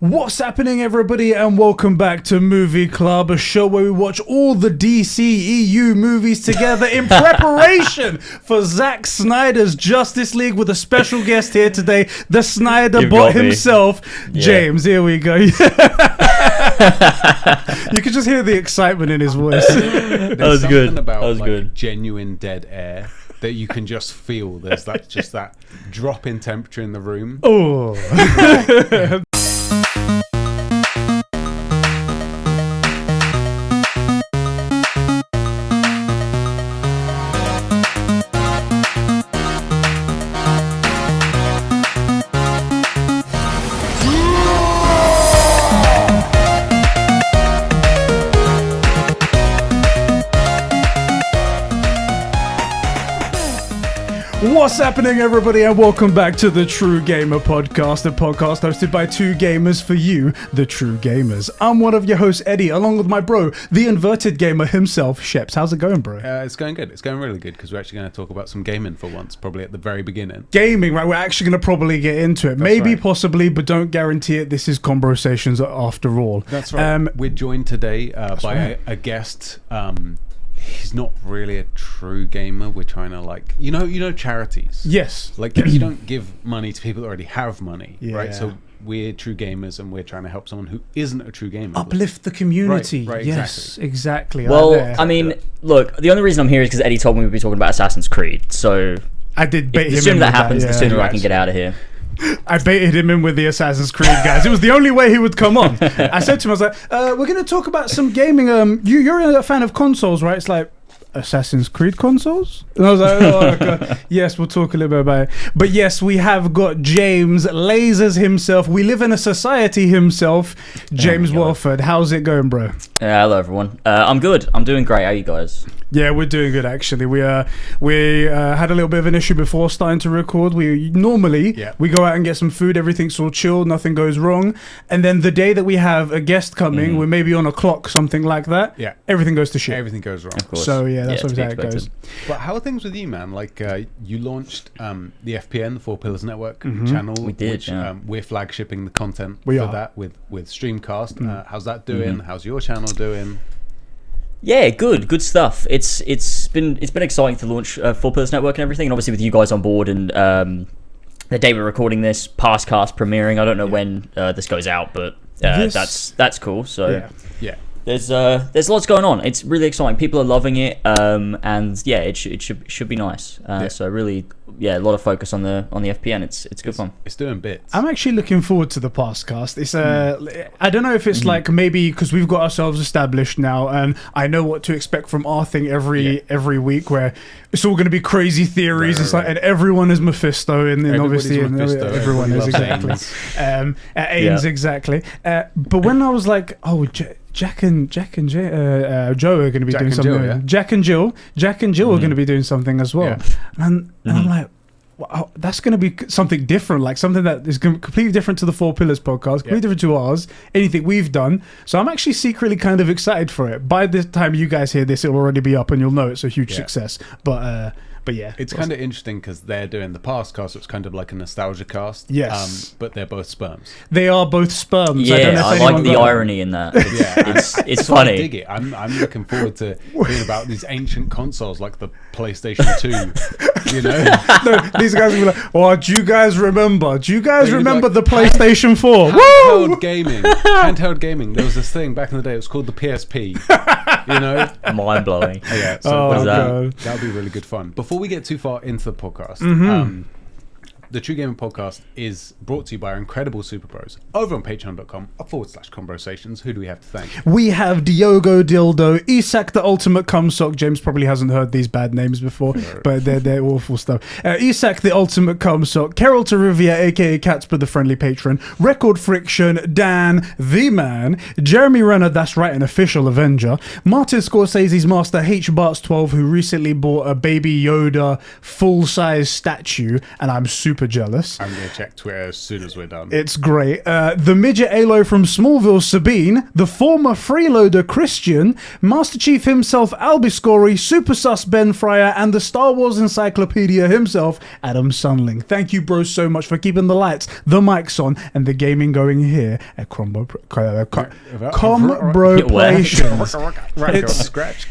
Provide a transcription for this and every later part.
What's happening, everybody, and welcome back to Movie Club, a show where we watch all the DCEU movies together in preparation for Zack Snyder's Justice League, with a special guest here today, the Snyder bot himself, James. Here we go. You can just hear the excitement in his voice. That was good. About, that was good. Genuine dead air that you can just feel. There's that drop in temperature in the room. Oh. What's happening, everybody, and welcome back to the True Gamer Podcast, a podcast hosted by two gamers for you, the True Gamers. I'm one of your hosts, Eddie, along with my bro, the inverted gamer himself, Sheps. How's it going, bro? It's going good. It's going really good, because we're actually going to talk about some gaming for once, probably at the very beginning. Gaming, right? We're actually going to probably get into it. That's Maybe, right. Possibly, but don't guarantee it. This is Conversations after all. That's right. We're joined today by right. a guest. He's not really a true gamer. We're trying to you know charities. Yes. Like you don't give money to people that already have money, Yeah. right? So we're true gamers, and we're trying to help someone who isn't a true gamer. Uplift the community. Right, yes, exactly. Well, I mean, look, the only reason I'm here is because Eddie told me we'd be talking about Assassin's Creed. So I did bait him in. the sooner with that happens, the sooner I can Yes. get out of here. I baited him in with the Assassin's Creed guys. It was the only way he would come on. I said to him, I was like, we're going to talk about some gaming. You're a fan of consoles, right? It's like, Assassin's Creed consoles? And I was like, oh, okay. Yes, we'll talk a little bit about it. But yes, we have got James LazerzZ himself. We live in a society himself, James Welford. How's it going, bro? Hello, everyone. I'm good. I'm doing great. How are you guys? Yeah, we're doing good, actually. We had a little bit of an issue before starting to record. We normally we go out and get some food, everything's all chill, nothing goes wrong, and then the day that we have a guest coming, we're maybe on a clock, something like that, everything goes to shit. Everything goes wrong. Of course. So yeah, that's to be how it goes. expected. But how are things with you, man? Like you launched the FPN, the Four Pillars Network channel. We did, which, yeah. We're flagshipping the content We for are. that with Streamcast. How's that doing? How's your channel doing? Yeah, good stuff. It's been exciting to launch Four Pillars Network and everything, and obviously with you guys on board and the day we're recording this, Pastcast premiering. I don't know when this goes out, but that's cool. So Yeah. there's lots going on. It's really exciting. People are loving it, and yeah, it should be nice. So really, a lot of focus on the FPN. It's good fun. It's doing bits. I'm actually looking forward to the Pastcast. It's I don't know if it's like maybe because we've got ourselves established now, and I know what to expect from our thing every week, where it's all going to be crazy theories. It's like, and everyone is Mephisto, and then obviously everyone is exactly. Ains exactly. But when I was like, oh. Jack and Joe are going to be doing something. Jack and Jill are going to be doing something as well. And I'm like, wow, that's going to be something different, like something that is completely different to the Four Pillars podcast, completely different to ours, anything we've done. So I'm actually secretly kind of excited for it. By the time you guys hear this, it'll already be up and you'll know it's a huge success. But yeah, it's kind of interesting because they're doing the past cast, so it's kind of like a nostalgia cast. Yes, but they're both sperms. They are both sperms. Yeah, I like the irony in that. It's so funny. I dig it. I'm looking forward to hearing about these ancient consoles like the PlayStation 2. You know, no, these guys will be like, "Oh, do you guys remember? Do you guys remember the PlayStation 4? Handheld gaming. There was this thing back in the day. It was called the PSP. You know, mind blowing. Yeah, so that would be really good fun. Before we get too far into the podcast, the True Gamer Podcast is brought to you by our incredible super bros over on patreon.com/conversations. Who do we have to thank? We have Diogo Dildo, Isak the Ultimate Cumsock. James probably hasn't heard these bad names before, but they're awful stuff. Isak the Ultimate Cumsock, Carol Tarivia, aka Catsper the Friendly Patron, Record Friction, Dan the Man, Jeremy Renner, that's right, an official Avenger, Martin Scorsese's master H Barts 12, who recently bought a Baby Yoda full-size statue, and I'm super super jealous. I'm going to check Twitter as soon as we're done. It's great. The midget Alo from Smallville, Sabine, the former freeloader Christian, Master Chief himself Albiscory, Super Sus Ben Fryer, and the Star Wars Encyclopedia himself, Adam Sunling. Thank you, bros, so much for keeping the lights, the mics on, and the gaming going here at Combroplations.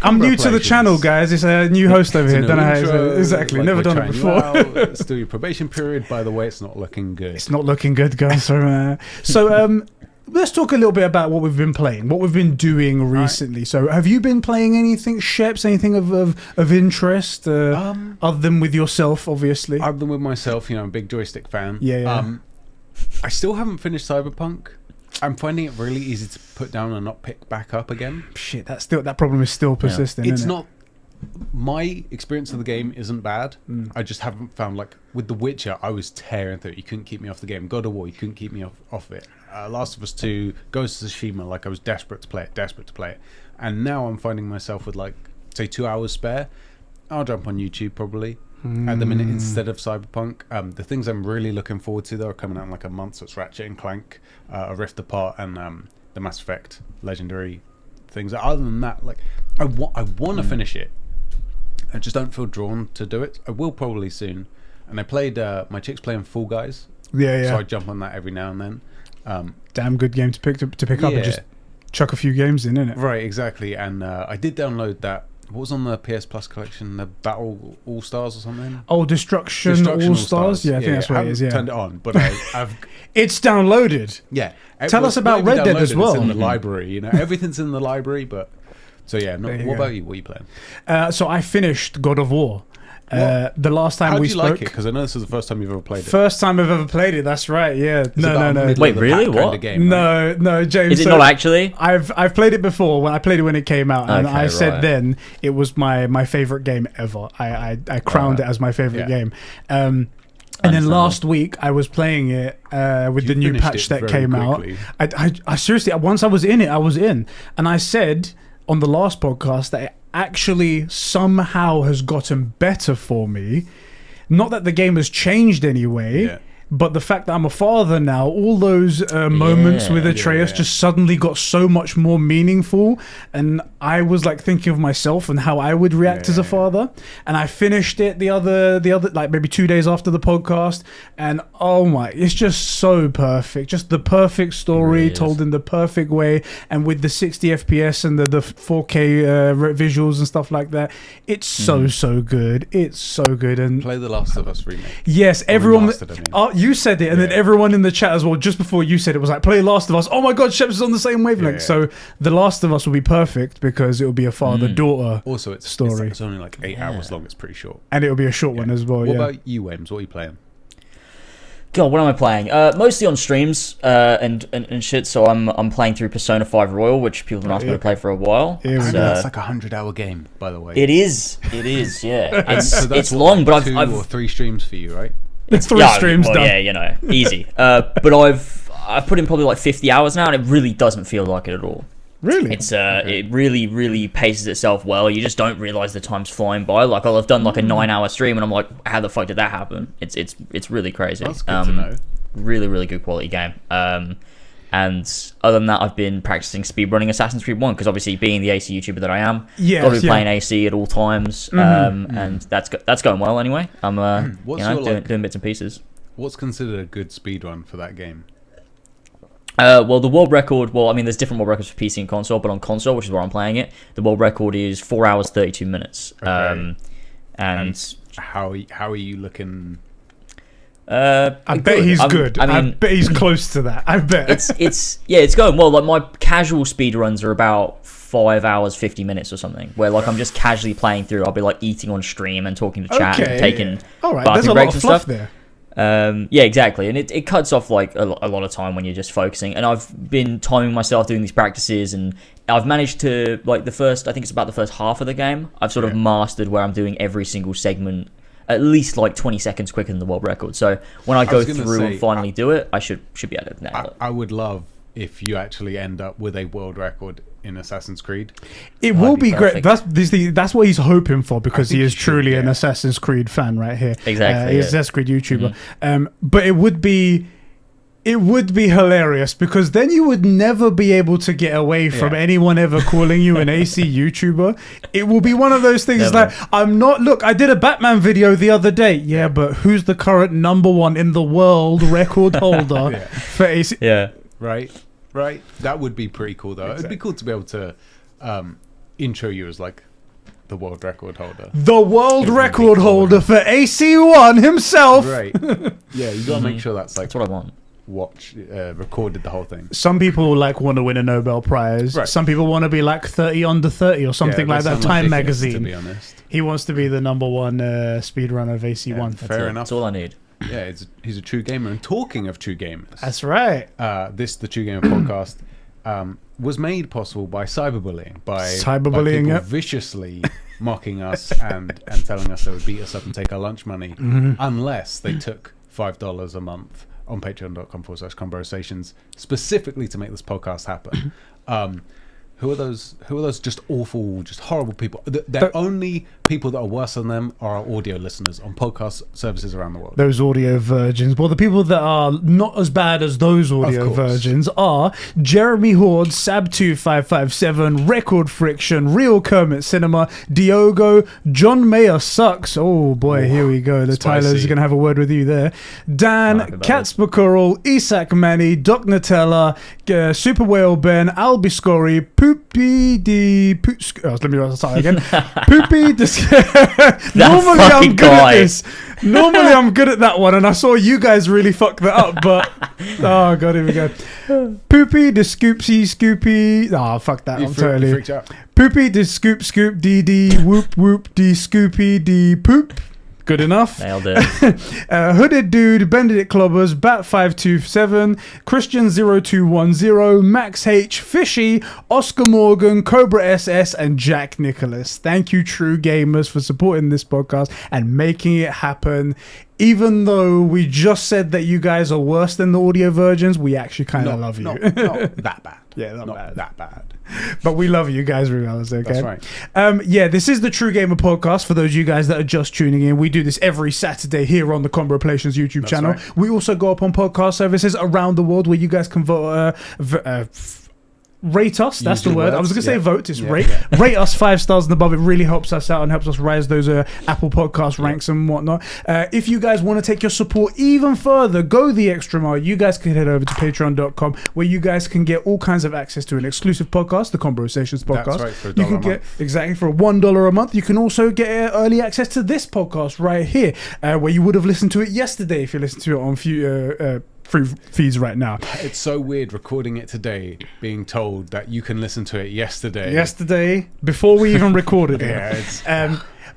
I'm new to the channel, guys. It's a new host over here. Don't know how exactly. Never done it before. Still your probation period. By the way, it's not looking good. It's not looking good, guys. So, let's talk a little bit about what we've been playing, what we've been doing recently. Right. So, have you been playing anything, Sheps? Anything of interest, other than with yourself, obviously? Other than with myself, I'm a big joystick fan. Yeah. I still haven't finished Cyberpunk. I'm finding it really easy to put down and not pick back up again. Shit, that problem is still persistent. It's not. My experience of the game isn't bad. I just haven't found, like, with The Witcher, I was tearing through it. You couldn't keep me off the game. God of War, you couldn't keep me off it. Last of Us 2, Ghost of Tsushima, like, I was desperate to play it. And now I'm finding myself with, like, say 2 hours spare. I'll jump on YouTube probably at the minute instead of Cyberpunk. The things I'm really looking forward to, though, are coming out in like a month. So it's Ratchet and Clank, A Rift Apart, and the Mass Effect Legendary things. Other than that, like, I want to finish it. I just don't feel drawn to do it. I will probably soon. And I played, my chick's playing Fall Guys. Yeah. So I jump on that every now and then. Damn good game to pick up and just chuck a few games in, innit? Right, exactly. And I did download that. What was on the PS Plus collection? The Battle All Stars or something? Oh, Destruction All Stars? Yeah, I think that's what it is, yeah. I haven't turned it on, but I've... It's downloaded. Yeah. Tell us about Red Dead as well. It's in the library, everything's in the library, but... So yeah, what about you? What are you playing? So I finished God of War. The last time we spoke. How do you like it? Because I know this is the first time you've ever played it. First time I've ever played it. That's right. Yeah. No. Wait, really? What? Kind of game, right? No, James. Is it not actually? I've played it before. When I played it when it came out, and I said then it was my favorite game ever. I crowned it as my favorite game. And then last week I was playing it with the new patch that came out. I seriously, once I was in it, I was in, and I said on the last podcast that it actually somehow has gotten better for me. Not that the game has changed anyway, but the fact that I'm a father now, all those moments with Atreus just suddenly got so much more meaningful. And I was like thinking of myself and how I would react as a father. And I finished it the other like maybe 2 days after the podcast. And oh my, it's just so perfect. Just the perfect story told in the perfect way. And with the 60 FPS and the 4K visuals and stuff like that, it's so good. It's so good. And play The Last of Us remake. Yes, everyone. You said it, and then everyone in the chat as well, just before you said it, was like, play Last of Us. Oh my god, Sheps is on the same wavelength. So The Last of Us will be perfect because it will be a father-daughter story. It's only like 8 hours long. It's pretty short. And it will be a short one as well. What about you, Wems? What are you playing? God, what am I playing? Mostly on streams and shit. So I'm playing through Persona 5 Royal, which people have been asking me to play for a while. That's like a 100-hour game, by the way. It is. Yeah. It's long, but I've 2 or 3 streams for you, right? It's 3 streams done. Yeah, easy. But I've put in probably like 50 hours now, and it really doesn't feel like it at all. Really? It's it really paces itself well. You just don't realize the time's flying by. Like I've done like a 9-hour stream, and I'm like, how the fuck did that happen? It's really crazy. That's good to know. Really good quality game. And other than that, I've been practicing speedrunning Assassin's Creed 1 because obviously being the AC YouTuber that I am, got to be playing AC at all times, and that's going well anyway. I'm doing bits and pieces. What's considered a good speedrun for that game? Well, the world record. Well, I mean, there's different world records for PC and console, but on console, which is where I'm playing it, the world record is 4 hours 32 minutes. Okay. And how are you looking? I bet he's good. I bet he's close to that. I bet it's going well. Like my casual speed runs are about 5 hours 50 minutes or something, where like I'm just casually playing through. I'll be like eating on stream and talking to chat and taking bathroom breaks and stuff there. Yeah, exactly, and it cuts off like a lot of time when you're just focusing. And I've been timing myself doing these practices, and I've managed to like the first half of the game. I've sort of mastered where I'm doing every single segment at least like 20 seconds quicker than the world record. So when I go through and finally do it, I should be able to nail it. I would love if you actually end up with a world record in Assassin's Creed. It will be great. perfect. That's what he's hoping for, because he is he should, truly an yeah. Assassin's Creed fan right here. Exactly, He's yeah. Assassin's Creed YouTuber. But it would be hilarious, because then you would never be able to get away from anyone ever calling you an AC YouTuber. It will be one of those things Never. like, look, I did a Batman video the other day. Yeah, but who's the current #1 in the world record holder for AC? Yeah. Right. That would be pretty cool, though. It'd be cool to be able to intro you as like the world record holder. The world It would record be cool. holder for AC1 himself. Right. Yeah, you gotta make sure that's like That's what I want. recorded the whole thing. Some people want to win a Nobel Prize. Right. Some people want to be like 30 under 30 or something like that. there's some Time ridiculous, magazine. to be honest. He wants to be the #1 speedrunner of AC1. Yeah, That's fair it. enough. That's all I need. Yeah, he's a true gamer. And talking of true gamers, That's right. the True Gamer podcast was made possible by cyberbullying. By Cyberbullying, people yep. viciously mocking us and telling us they would beat us up and take our lunch money unless they took $5 a month on patreon.com/conversations specifically to make this podcast happen. Who are those just awful, just horrible people? The only people that are worse than them are our audio listeners on podcast services around the world. Those audio virgins. Well, the people that are not as bad as those audio course. virgins are Jeremy Horde, Sab2557, Record Friction, Real Kermit Cinema, Diogo, John Mayer Sucks. Oh boy, here we go. The Spicy. Tyler's going to have a word with you there. Dan, Right, about Katzbakurl, Isak Manny, Doc Nutella, Super Whale Ben, Albiscori, Poopy D. Let me start again. Poopy D. Normally I'm fucking good at guy. this. Normally I'm good at that one, and I saw you guys really fuck that up, but oh god, here we go. Poopy the Scoopsy. Oh fuck that. I'm totally freaked out. Poopy the Scoop D whoop whoop D Scoopy D poop. Good enough. Nailed it. Hooded Dude, Benedict Clobbers, Bat527, Christian0210, Max H, Fishy, Oscar Morgan, Cobra SS, and Jack Nicholas. Thank you, True Gamers, for supporting this podcast and making it happen. Even though we just said that you guys are worse than the audio virgins, we actually kind of love you. Not that bad. Yeah, not Not that bad. But we love you guys regardless, okay? That's right. Yeah, this is the True Gamer podcast. For those of you guys that are just tuning in, we do this every Saturday here on the Conversations YouTube channel. right. We also go up on podcast services around the world where you guys can vote, rate us. That's Use the your word. I was words, going to say yeah. vote. It's Yeah, rate. yeah. Rate us 5 stars and above. It really helps us out and helps us rise those Apple Podcast ranks and whatnot. If you guys want to take your support even further, go the extra mile. You guys can head over to patreon.com where you guys can get all kinds of access to an exclusive podcast, the Conversations podcast. That's right, for $1 you can a get month. exactly for $1 a month. You can also get early access to this podcast right here, where you would have listened to it yesterday if you listened to it on free feeds right now. It's so weird recording it today, being told that you can listen to it yesterday. Yesterday, before we even recorded it. Yeah, it's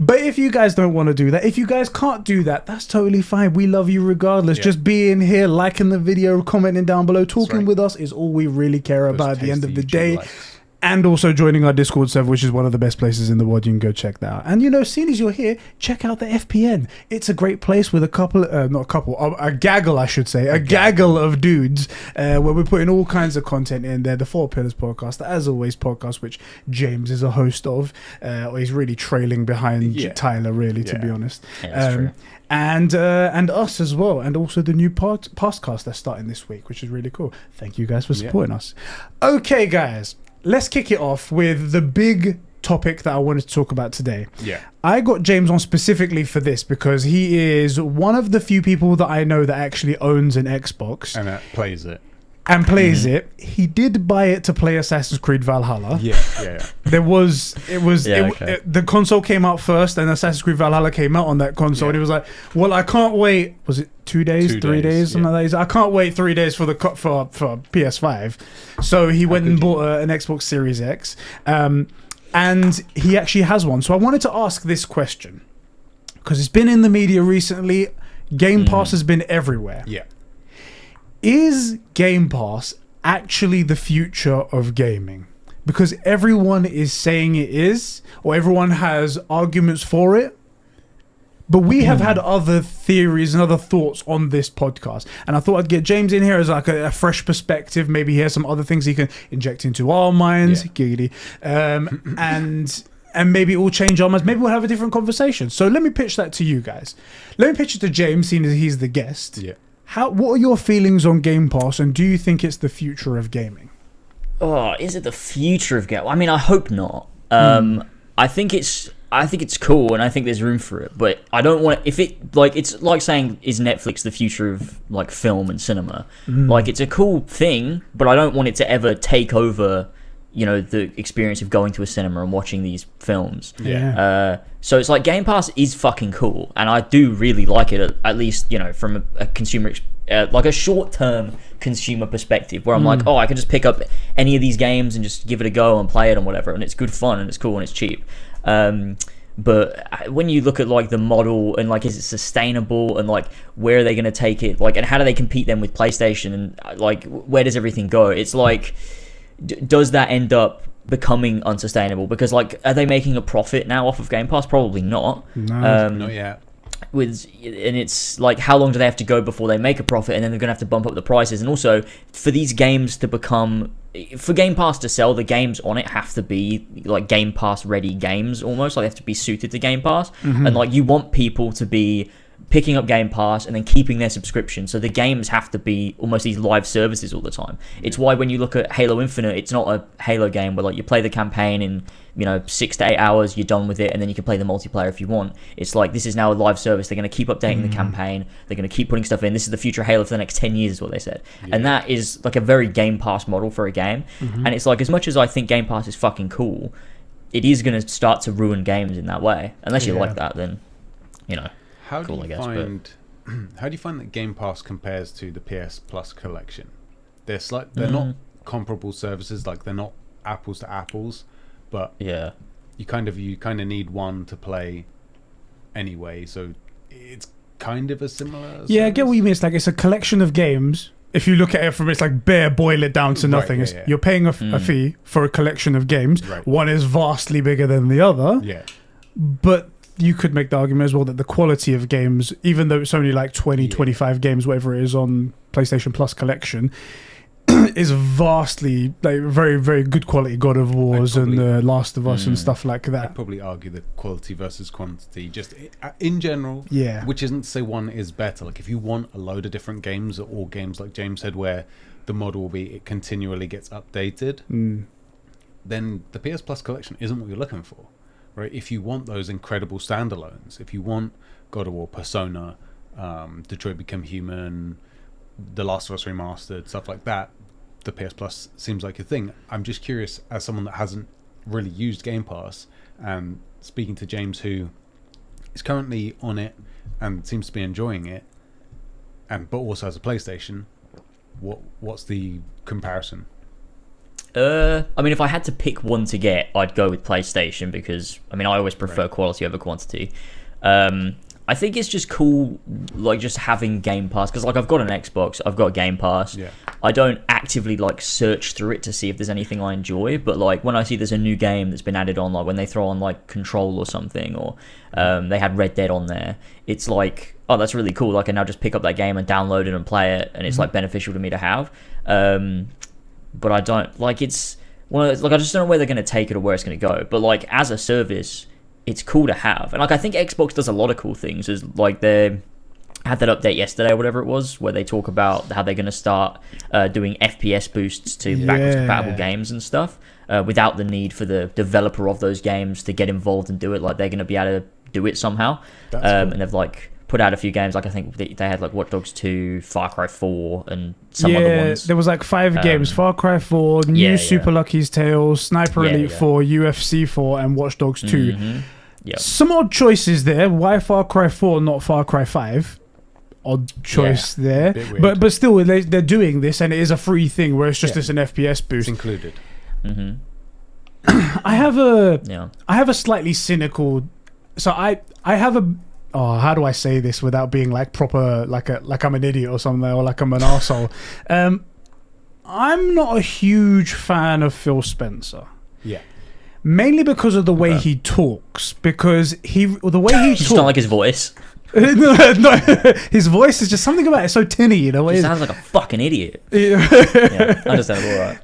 But if you guys don't want to do that, if you guys can't do that, that's totally fine. We love you regardless. Yeah. Just being here, liking the video, commenting down below, talking right. with us is all we really care about at the end of the day. Likes. And also joining our Discord server, which is one of the best places in the world. You can go check that out. And seeing as you're here, check out the FPN. It's a great place with a gaggle, I should say, a gaggle of dudes, where we're putting all kinds of content in there. The Four Pillars podcast, the As Always podcast, which James is a host of. He's really trailing behind Tyler, really, to be honest. Yeah, that's true. And us as well, and also the new podcast that's starting this week, which is really cool. Thank you guys for supporting us. Okay, guys. Let's kick it off with the big topic that I wanted to talk about today. Yeah. I got James on specifically for this because he is one of the few people that I know that actually owns an Xbox And that plays it. and plays it. He did buy it to play Assassin's Creed Valhalla. Yeah. The console came out first and Assassin's Creed Valhalla came out on that console, and he was like, well, I can't wait. Was it 2 days, 3 days, something like that? He's like, I can't wait 3 days for for PS5. So he went and bought an Xbox Series X, and he actually has one. So I wanted to ask this question because it's been in the media recently. Game Pass has been everywhere. Yeah. Is Game Pass actually the future of gaming? Because everyone is saying it is, or everyone has arguments for it. But we have had other theories and other thoughts on this podcast, and I thought I'd get James in here as like a fresh perspective. Maybe he has some other things he can inject into our minds, giggity, and maybe it will change our minds. Maybe we'll have a different conversation. So let me pitch that to you guys. Let me pitch it to James, seeing as he's the guest. Yeah. What are your feelings on Game Pass, and do you think it's the future of gaming? Oh, is it the future of gaming? I mean, I hope not. I think it's cool, and I think there's room for it. But I don't want if it like it's like saying, is Netflix the future of like film and cinema? Like, it's a cool thing, but I don't want it to ever take over, you know, the experience of going to a cinema and watching these films. So it's like Game Pass is fucking cool, and I do really like it, at least, you know, from a consumer like a short-term consumer perspective, where I'm like, oh, I can just pick up any of these games and just give it a go and play it and whatever, and it's good fun and it's cool and it's cheap. But when you look at like the model and like, is it sustainable, and like where are they going to take it, like, and how do they compete then with PlayStation, and like where does everything go? It's like, does that end up becoming unsustainable? Because like, are they making a profit now off of Game Pass? Probably not. No, not yet. And it's like, how long do they have to go before they make a profit, and then they're gonna have to bump up the prices? And also, for these games to become, for Game Pass to sell, the games on it have to be like Game Pass ready games, almost like they have to be suited to Game Pass. And like, you want people to be picking up Game Pass and then keeping their subscription, so the games have to be almost these live services all the time. It's why when you look at Halo Infinite, it's not a Halo game where like you play the campaign in, you know, 6 to 8 hours, you're done with it, and then you can play the multiplayer if you want. It's like, this is now a live service. They're going to keep updating the campaign. They're going to keep putting stuff in. This is the future Halo for the next 10 years is what they said. And that is like a very Game Pass model for a game. And it's like, as much as I think Game Pass is fucking cool, it is going to start to ruin games in that way. Unless you like that, then, you know. How do you find that Game Pass compares to the PS Plus collection? They're not comparable services, like they're not apples to apples, but you kind of need one to play anyway, so it's kind of a similar service. I get what you mean. It's like, it's a collection of games. If you look at it from, it's like bare boil it down to nothing. You're paying a fee for a collection of games. One is vastly bigger than the other. But you could make the argument as well that the quality of games, even though it's only like 25 games, whatever it is, on PlayStation Plus collection, is vastly, like, very, very good quality God of Wars and Last of Us and stuff like that. I'd probably argue the quality versus quantity, just in general, which isn't to say one is better. Like, if you want a load of different games, or games like James said, where the model will be it continually gets updated, then the PS Plus collection isn't what you're looking for. Right? If you want those incredible standalones, if you want God of War, Persona, Detroit Become Human, The Last of Us Remastered, stuff like that, the PS Plus seems like a thing. I'm just curious, as someone that hasn't really used Game Pass, and speaking to James, who is currently on it and seems to be enjoying it, but also has a PlayStation, what's the comparison? I mean, if I had to pick one to get, I'd go with PlayStation, because I mean, I always prefer quality over quantity. I think it's just cool, like, just having Game Pass, because like, I've got an Xbox, I've got Game Pass. I don't actively like search through it to see if there's anything I enjoy, but like, when I see there's a new game that's been added on, like when they throw on like Control or something, or they had Red Dead on there, it's like, oh, that's really cool. I can now just pick up that game and download it and play it, and it's like beneficial to me to have. But I don't like, it's one of those, like, I just don't know where they're going to take it or where it's going to go. But like, as a service, it's cool to have. And like, I think Xbox does a lot of cool things. Is like, they had that update yesterday or whatever it was, where they talk about how they're going to start doing FPS boosts to backwards compatible games and stuff, without the need for the developer of those games to get involved and do it. Like, they're going to be able to do it somehow. Cool. And they've like put out a few games, like I think they had like Watch Dogs 2, Far Cry 4, and some other ones. There was like 5 games: Far Cry 4, New Super Lucky's Tales, Sniper Elite 4, UFC 4, and Watch Dogs 2. Some odd choices there. Why Far Cry 4, not Far Cry 5? Odd choice there. But still, they're doing this, and it is a free thing where it's just an FPS boost. It's included. I have a slightly cynical. So I have a. Oh, how do I say this without being like proper, like I'm an idiot or something, or like I'm an arsehole? I'm not a huge fan of Phil Spencer. Mainly because of the way he talks. Because the way he talks. You just don't like his voice. No, his voice is just something about it so tinny, you know. He sounds like a fucking idiot. Yeah. Yeah, understandable, right?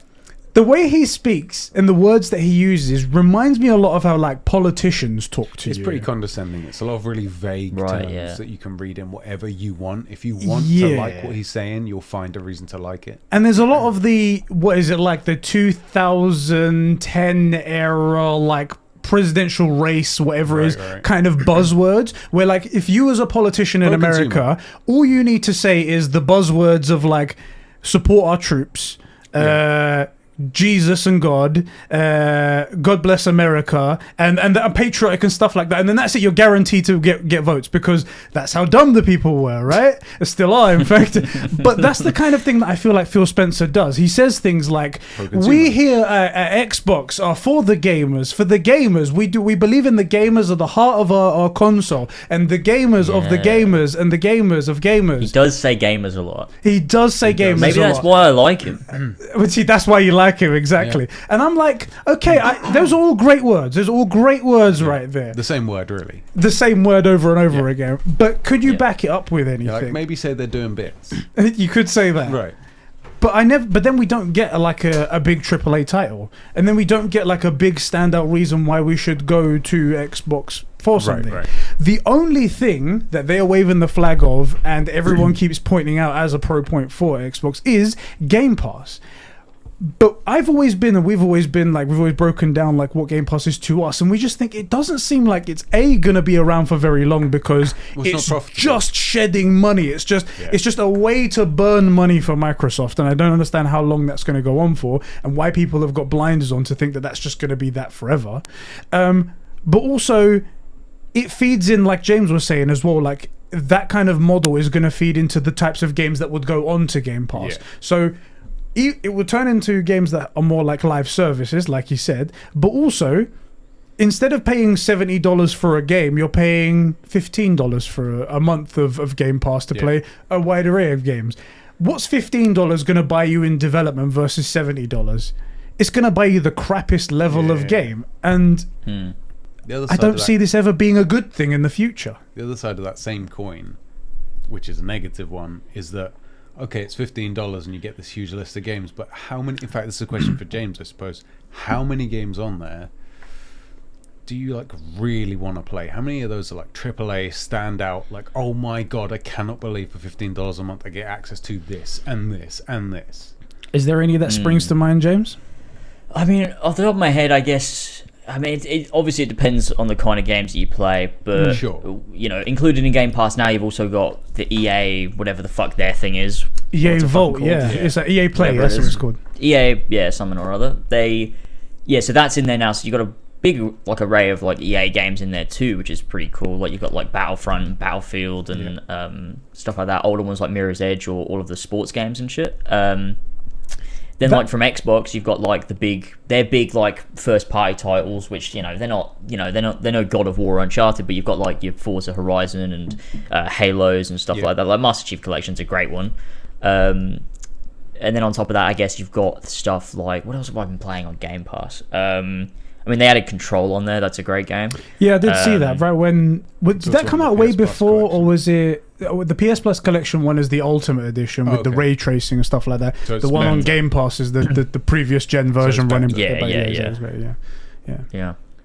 The way he speaks and the words that he uses reminds me a lot of how like politicians talk to It's you. pretty condescending. It's a lot of really vague terms that you can read in whatever you want. If you want to like what he's saying, you'll find a reason to like it. And there's a lot of the, what is it, like the 2010 era, like presidential race, whatever it is, kind of buzzwords, where like if you as a politician in America, all you need to say is the buzzwords of like support our troops, Jesus and God, God bless America, and patriotic and stuff like that, and then that's it. You're guaranteed to get votes because that's how dumb the people were, right? Still are, in fact. But that's the kind of thing that I feel like Phil Spencer does. He says things like, "We here at Xbox are for the gamers. For the gamers, we believe in the gamers are the heart of our console, and the gamers of the gamers and the gamers of gamers." He does say gamers a lot. He does say gamers. Maybe that's why I like him. But see, that's why you like him, exactly. And I'm like, okay, those are all great words. There's all great words right there. The same word, really. The same word over and over again. But could you back it up with anything? Like maybe say they're doing bits. You could say that, right? But then we don't get like a big AAA title, and then we don't get like a big standout reason why we should go to Xbox for something. Right. The only thing that they're waving the flag of, and everyone keeps pointing out as a pro point for Xbox, is Game Pass. But we've always broken down like what Game Pass is to us, and we just think it doesn't seem like it's gonna be around for very long because it's just shedding money. It's just a way to burn money for Microsoft, and I don't understand how long that's going to go on for, and why people have got blinders on to think that that's just going to be that forever. But also, it feeds in, like James was saying as well, like that kind of model is going to feed into the types of games that would go on to Game Pass. So it will turn into games that are more like live services, like you said, but also instead of paying $70 for a game, you're paying $15 for a month of Game Pass to play a wide array of games. What's $15 going to buy you in development versus $70? It's going to buy you the crappiest level of game, and I don't see this ever being a good thing in the future. The other side of that same coin, which is a negative one, is that okay, it's $15 and you get this huge list of games, but how many, in fact this is a question for James I suppose, how many games on there do you like really want to play? How many of those are like AAA standout, like oh my god, I cannot believe for $15 a month I get access to this and this and this? Is there any that springs to mind, James? I mean, off the top of my head, I guess, I mean, it obviously it depends on the kind of games that you play, but you know, included in Game Pass now, you've also got the EA, whatever the fuck their thing is. EA Vault, it's like EA Play, that's what it's called. EA, something or other. So that's in there now. So you've got a big like array of like EA games in there too, which is pretty cool. Like you've got like Battlefront, Battlefield, and stuff like that. Older ones like Mirror's Edge or all of the sports games and shit. Then like from Xbox, you've got like their big like first party titles, which they're no God of War or Uncharted, but you've got like your Forza Horizon and Halos and stuff like that. Like Master Chief Collection's a great one. And then on top of that, I guess you've got stuff like, what else have I been playing on Game Pass? I mean, they added Control on there. That's a great game. Yeah, I did see that. Right did that come out way before, or was it the PS Plus collection one? Is the Ultimate Edition with the ray tracing and stuff like that. So the one on Game Pass is the previous gen version running. Yeah.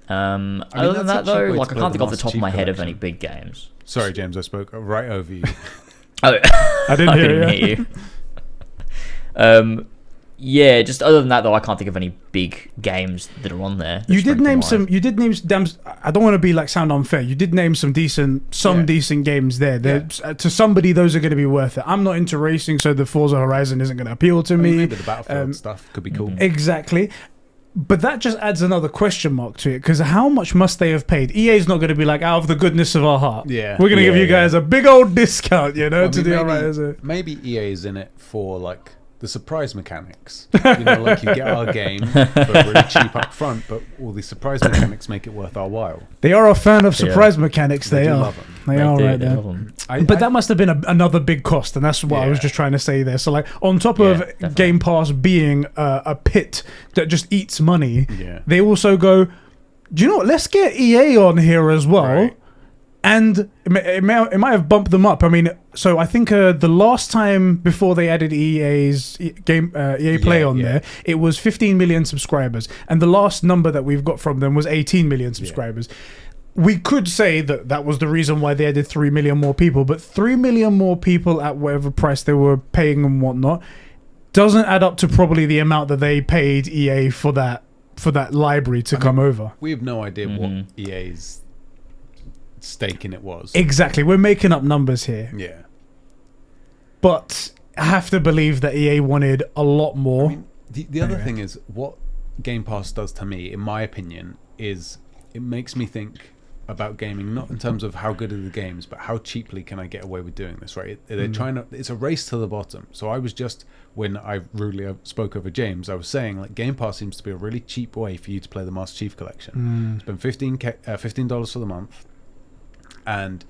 Other than that, though, like I can't think off the top of my head of any big games. Sorry, James, I spoke right over you. Oh, I didn't hear you. Yeah, just other than that though, I can't think of any big games that are on there. You did name some. I don't want to be like sound unfair. You did name some decent games there. To somebody, those are going to be worth it. I'm not into racing, so the Forza Horizon isn't going to appeal to me. Maybe the Battlefield stuff could be cool. Exactly. But that just adds another question mark to it, because how much must they have paid? EA's not going to be like, out of the goodness of our heart, we're going to give you guys a big old discount, Maybe EA is in it for like the surprise mechanics. Like you get our game for really cheap up front, but all the surprise mechanics make it worth our while. They are a fan of surprise mechanics. They are. Love them. They are right there. But that must have been another big cost, and that's what I was just trying to say there. So like on top of Game Pass being a pit that just eats money, they also go, do you know what? Let's get EA on here as well. Right. And it might have bumped them up. I mean, so I think the last time before they added EA's EA Play on there, it was 15 million subscribers, and the last number that we've got from them was 18 million subscribers. We could say that was the reason why they added 3 million more people, but 3 million more people at whatever price they were paying and whatnot doesn't add up to probably the amount that they paid EA for that library to come over. We have no idea what EA's stake in it was. Exactly. We're making up numbers here. Yeah. But I have to believe that EA wanted a lot more. I mean, the other thing is, what Game Pass does to me, in my opinion, is it makes me think about gaming, not in terms of how good are the games, but how cheaply can I get away with doing this, right? They're trying to, it's a race to the bottom. So I was just, when I rudely spoke over James, I was saying, like, Game Pass seems to be a really cheap way for you to play the Master Chief Collection. Spend $15 for the month and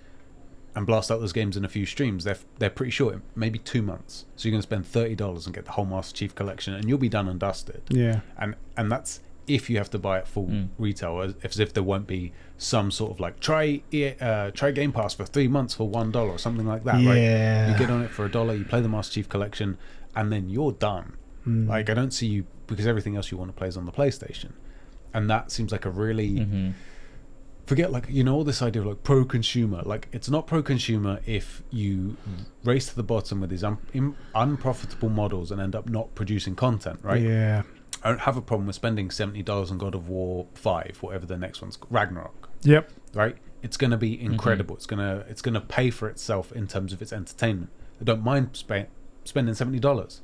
blast out those games in a few streams. They're pretty short, maybe 2 months. So you're going to spend $30 and get the whole Master Chief Collection, and you'll be done and dusted. Yeah. And that's if you have to buy it full retail, as if there won't be some sort of like try Game Pass for 3 months for $1 or something like that. Yeah. Right? You get on it for $1, you play the Master Chief Collection, and then you're done. Like, I don't see you, because everything else you want to play is on the PlayStation, and that seems like a really forget, like, you know, all this idea of like pro-consumer. Like, it's not pro-consumer if you race to the bottom with these unprofitable models and end up not producing content, right? Yeah. I don't have a problem with spending $70 on God of War 5, whatever the next one's, Ragnarok. Yep. Right? It's going to be incredible. It's going to pay for itself in terms of its entertainment. I don't mind spending $70.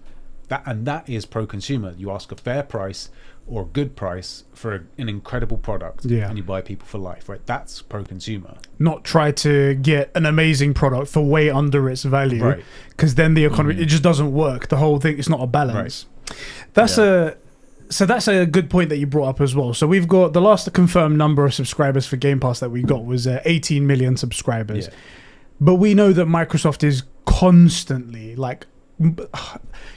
That is pro-consumer. You ask a fair price or a good price for an incredible product, and you buy people for life, right? That's pro-consumer. Not try to get an amazing product for way under its value, Right? Because then the economy, it just doesn't work. The whole thing, it's not a balance. Right. That's a good point that you brought up as well. So we've got the last confirmed number of subscribers for Game Pass that we got was 18 million subscribers. But we know that Microsoft is constantly, like,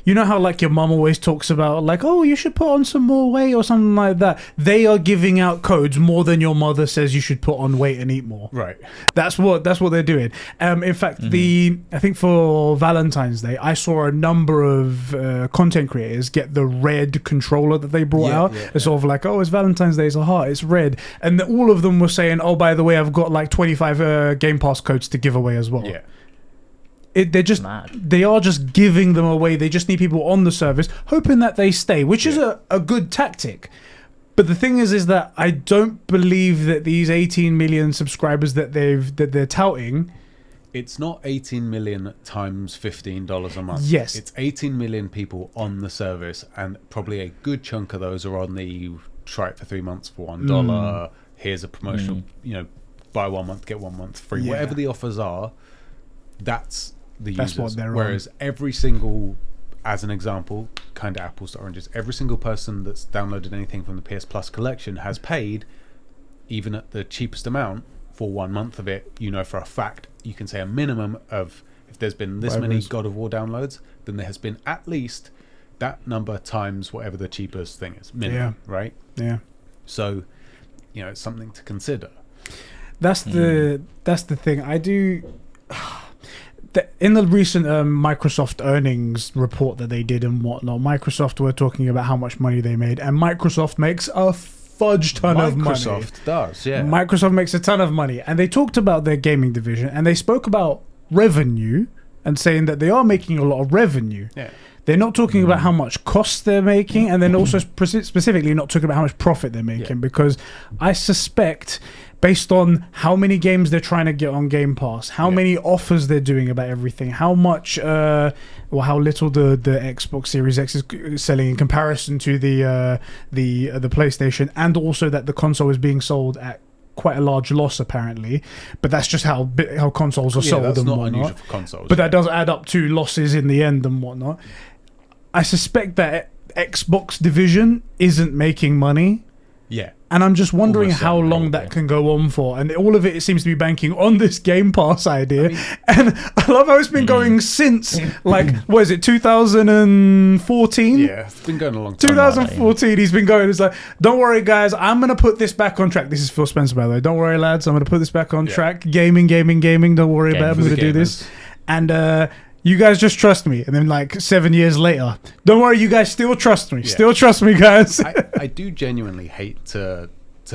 you know how, like, your mum always talks about, like, oh, you should put on some more weight or something like that. They are giving out codes more than your mother says you should put on weight and eat more. Right. That's what they're doing. In fact, I think for Valentine's Day, I saw a number of content creators get the red controller that they brought out. It's sort of like, oh, it's Valentine's Day, it's a heart, it's red. And all of them were saying, oh, by the way, I've got like 25 Game Pass codes to give away as well. Yeah. They are just giving them away. They just need people on the service, hoping that they stay, which is a good tactic. But the thing is that I don't believe that these 18 million subscribers that they're touting. It's not 18 million times $15 a month. Yes, it's 18 million people on the service, and probably a good chunk of those are on the try it for 3 months for $1. Here's a promotional, buy 1 month get 1 month free. Whatever the offers are, that's the users. What they're Whereas every single, as an example, kind of apples to oranges, every single person that's downloaded anything from the PS Plus collection has paid, even at the cheapest amount, for 1 month of it. You know for a fact, you can say a minimum of, if there's been this many God of War downloads, then there has been at least that number times whatever the cheapest thing is, minimum, right? Yeah. So, it's something to consider. That's the thing. I do. In the recent Microsoft earnings report that they did and whatnot, Microsoft were talking about how much money they made, and Microsoft makes a fudge ton of money. Microsoft does, yeah. Microsoft makes a ton of money, and they talked about their gaming division, and they spoke about revenue and saying that they are making a lot of revenue. Yeah. They're not talking about how much cost they're making, and then also specifically not talking about how much profit they're making, because I suspect, based on how many games they're trying to get on Game Pass, how many offers they're doing about everything, how much or how little the Xbox Series X is selling in comparison to the PlayStation, and also that the console is being sold at quite a large loss apparently, but that's just how consoles are sold, that's and not whatnot. unusual for consoles, but that does add up to losses in the end and whatnot. I suspect that Xbox division isn't making money, Yeah. And I'm just wondering Almost how certainly, long that can go on for. And all of it seems to be banking on this Game Pass idea. And I love how it's been going since, like, what is it, 2014? Yeah, it's been going a long time. 2014, he's been going. It's like, don't worry, guys, I'm going to put this back on track. This is Phil Spencer, by the way. Don't worry, lads, I'm going to put this back on track. Gaming. Don't worry about it. I'm going to do this. And you guys just trust me. And then, like, 7 years later, don't worry, you guys still trust me. Still trust me, guys. I do genuinely hate to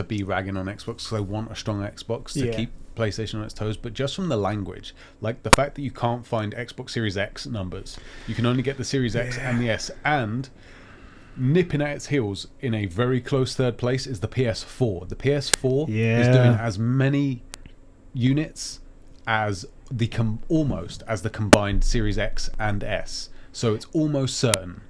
be ragging on Xbox because I want a strong Xbox to keep PlayStation on its toes, but just from the language, like the fact that you can't find Xbox Series X numbers, you can only get the Series X and the S, and nipping at its heels in a very close third place is the PS4. The PS4 is doing as many units as almost as the combined Series X and S. So it's almost certain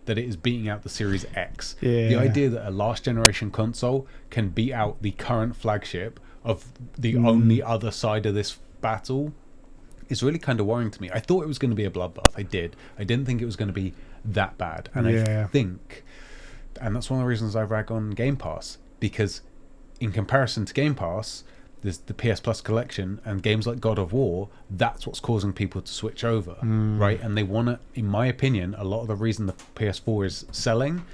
that it is beating out the Series X. The idea that a last generation console can beat out the current flagship of the only other side of this battle is really kind of worrying to me. I thought it was going to be a bloodbath. I didn't think it was going to be that bad. And I think, and that's one of the reasons I rag on Game Pass, because in comparison to Game Pass, there's the PS Plus collection and games like God of War. That's what's causing people to switch over, right? And they want to, in my opinion, a lot of the reason the PS4 is selling,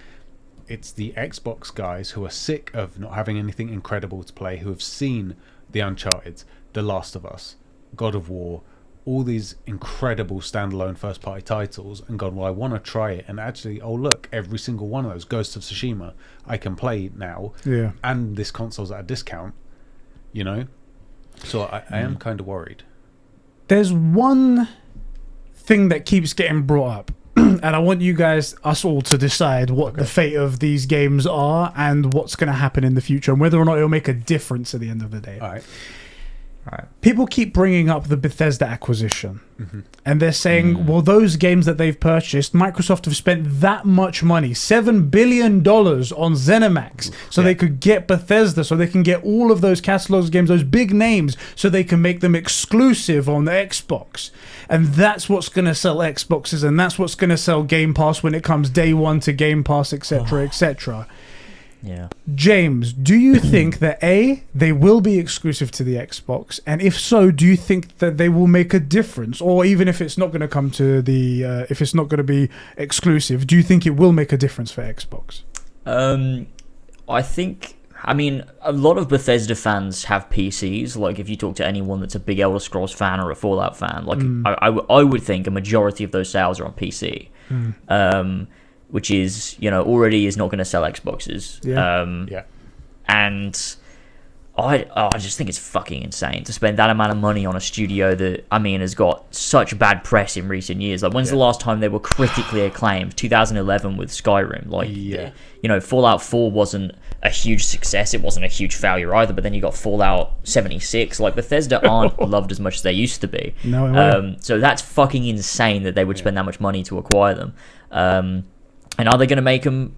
it's the Xbox guys who are sick of not having anything incredible to play, who have seen the Uncharted, The Last of Us, God of War, all these incredible standalone first-party titles, and gone, well, I want to try it. And actually, oh look, every single one of those, Ghost of Tsushima, I can play now, and this console's at a discount. You know, so I am kind of worried. There's one thing that keeps getting brought up, and I want you guys, us all, to decide what the fate of these games are and what's going to happen in the future, and whether or not it'll make a difference at the end of the day. All right. People keep bringing up the Bethesda acquisition, and they're saying, well, those games that they've purchased, Microsoft have spent that much money, $7 billion on ZeniMax, so they could get Bethesda, so they can get all of those catalogs games, those big names, so they can make them exclusive on the Xbox. And that's what's going to sell Xboxes, and that's what's going to sell Game Pass when it comes day one to Game Pass, etc., etc. Yeah. James, do you think that they will be exclusive to the Xbox, and if so, do you think that they will make a difference, or even if it's not going to come to the, if it's not going to be exclusive, do you think it will make a difference for Xbox? I think, I mean, a lot of Bethesda fans have PCs. Like, if you talk to anyone that's a big Elder Scrolls fan or a Fallout fan, like I would think a majority of those sales are on PC. Which is, you know, already is not going to sell Xboxes. And I just think it's fucking insane to spend that amount of money on a studio that, I mean, has got such bad press in recent years. Like, when's the last time they were critically acclaimed? 2011 with Skyrim. Like, you know, Fallout 4 wasn't a huge success. It wasn't a huge failure either. But then you got Fallout 76. Like, Bethesda aren't loved as much as they used to be. So that's fucking insane that they would spend that much money to acquire them. And are they going to make them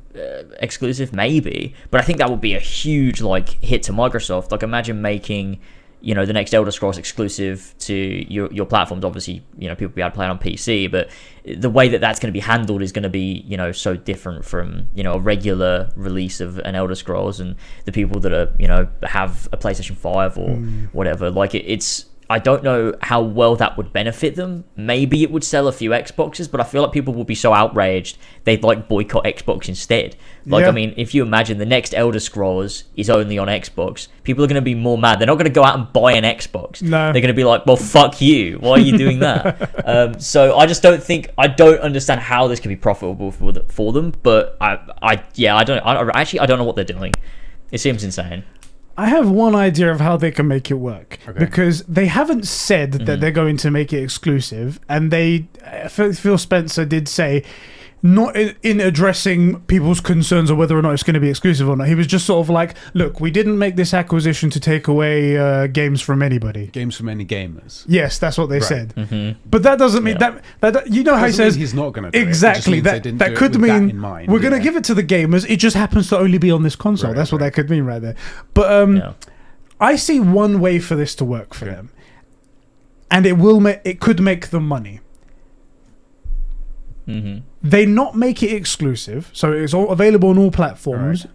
exclusive? Maybe. But I think that would be a huge, like, hit to Microsoft. Like, imagine making, you know, the next Elder Scrolls exclusive to your platforms. Obviously, you know, people will be able to play it on PC, but the way that that's going to be handled is going to be, you know, so different from, you know, a regular release of an Elder Scrolls, and the people that are, you know, have a PlayStation 5 or whatever. Like, it's... I don't know how well that would benefit them. Maybe it would sell a few Xboxes, but I feel like people will be so outraged they'd like boycott Xbox instead. Like, I mean, if you imagine the next Elder Scrolls is only on Xbox, people are going to be more mad. They're not going to go out and buy an Xbox. No. They're going to be like, well, fuck you. Why are you doing that? So I just I don't understand how this could be profitable for them. But I don't know what they're doing. It seems insane. I have one idea of how they can make it work, because they haven't said that they're going to make it exclusive, and Phil Spencer did say, not in addressing people's concerns of whether or not it's going to be exclusive or not. He was just sort of like, look, we didn't make this acquisition to take away games from anybody. Games from any gamers. Yes, that's what they said. But that doesn't mean that you know how he says he's not going to do exactly it. That could mean we're going to give it to the gamers. It just happens to only be on this console. That's what that could mean right there. But I see one way for this to work for them, and it could make them money. They not make it exclusive, so it's all available on all platforms,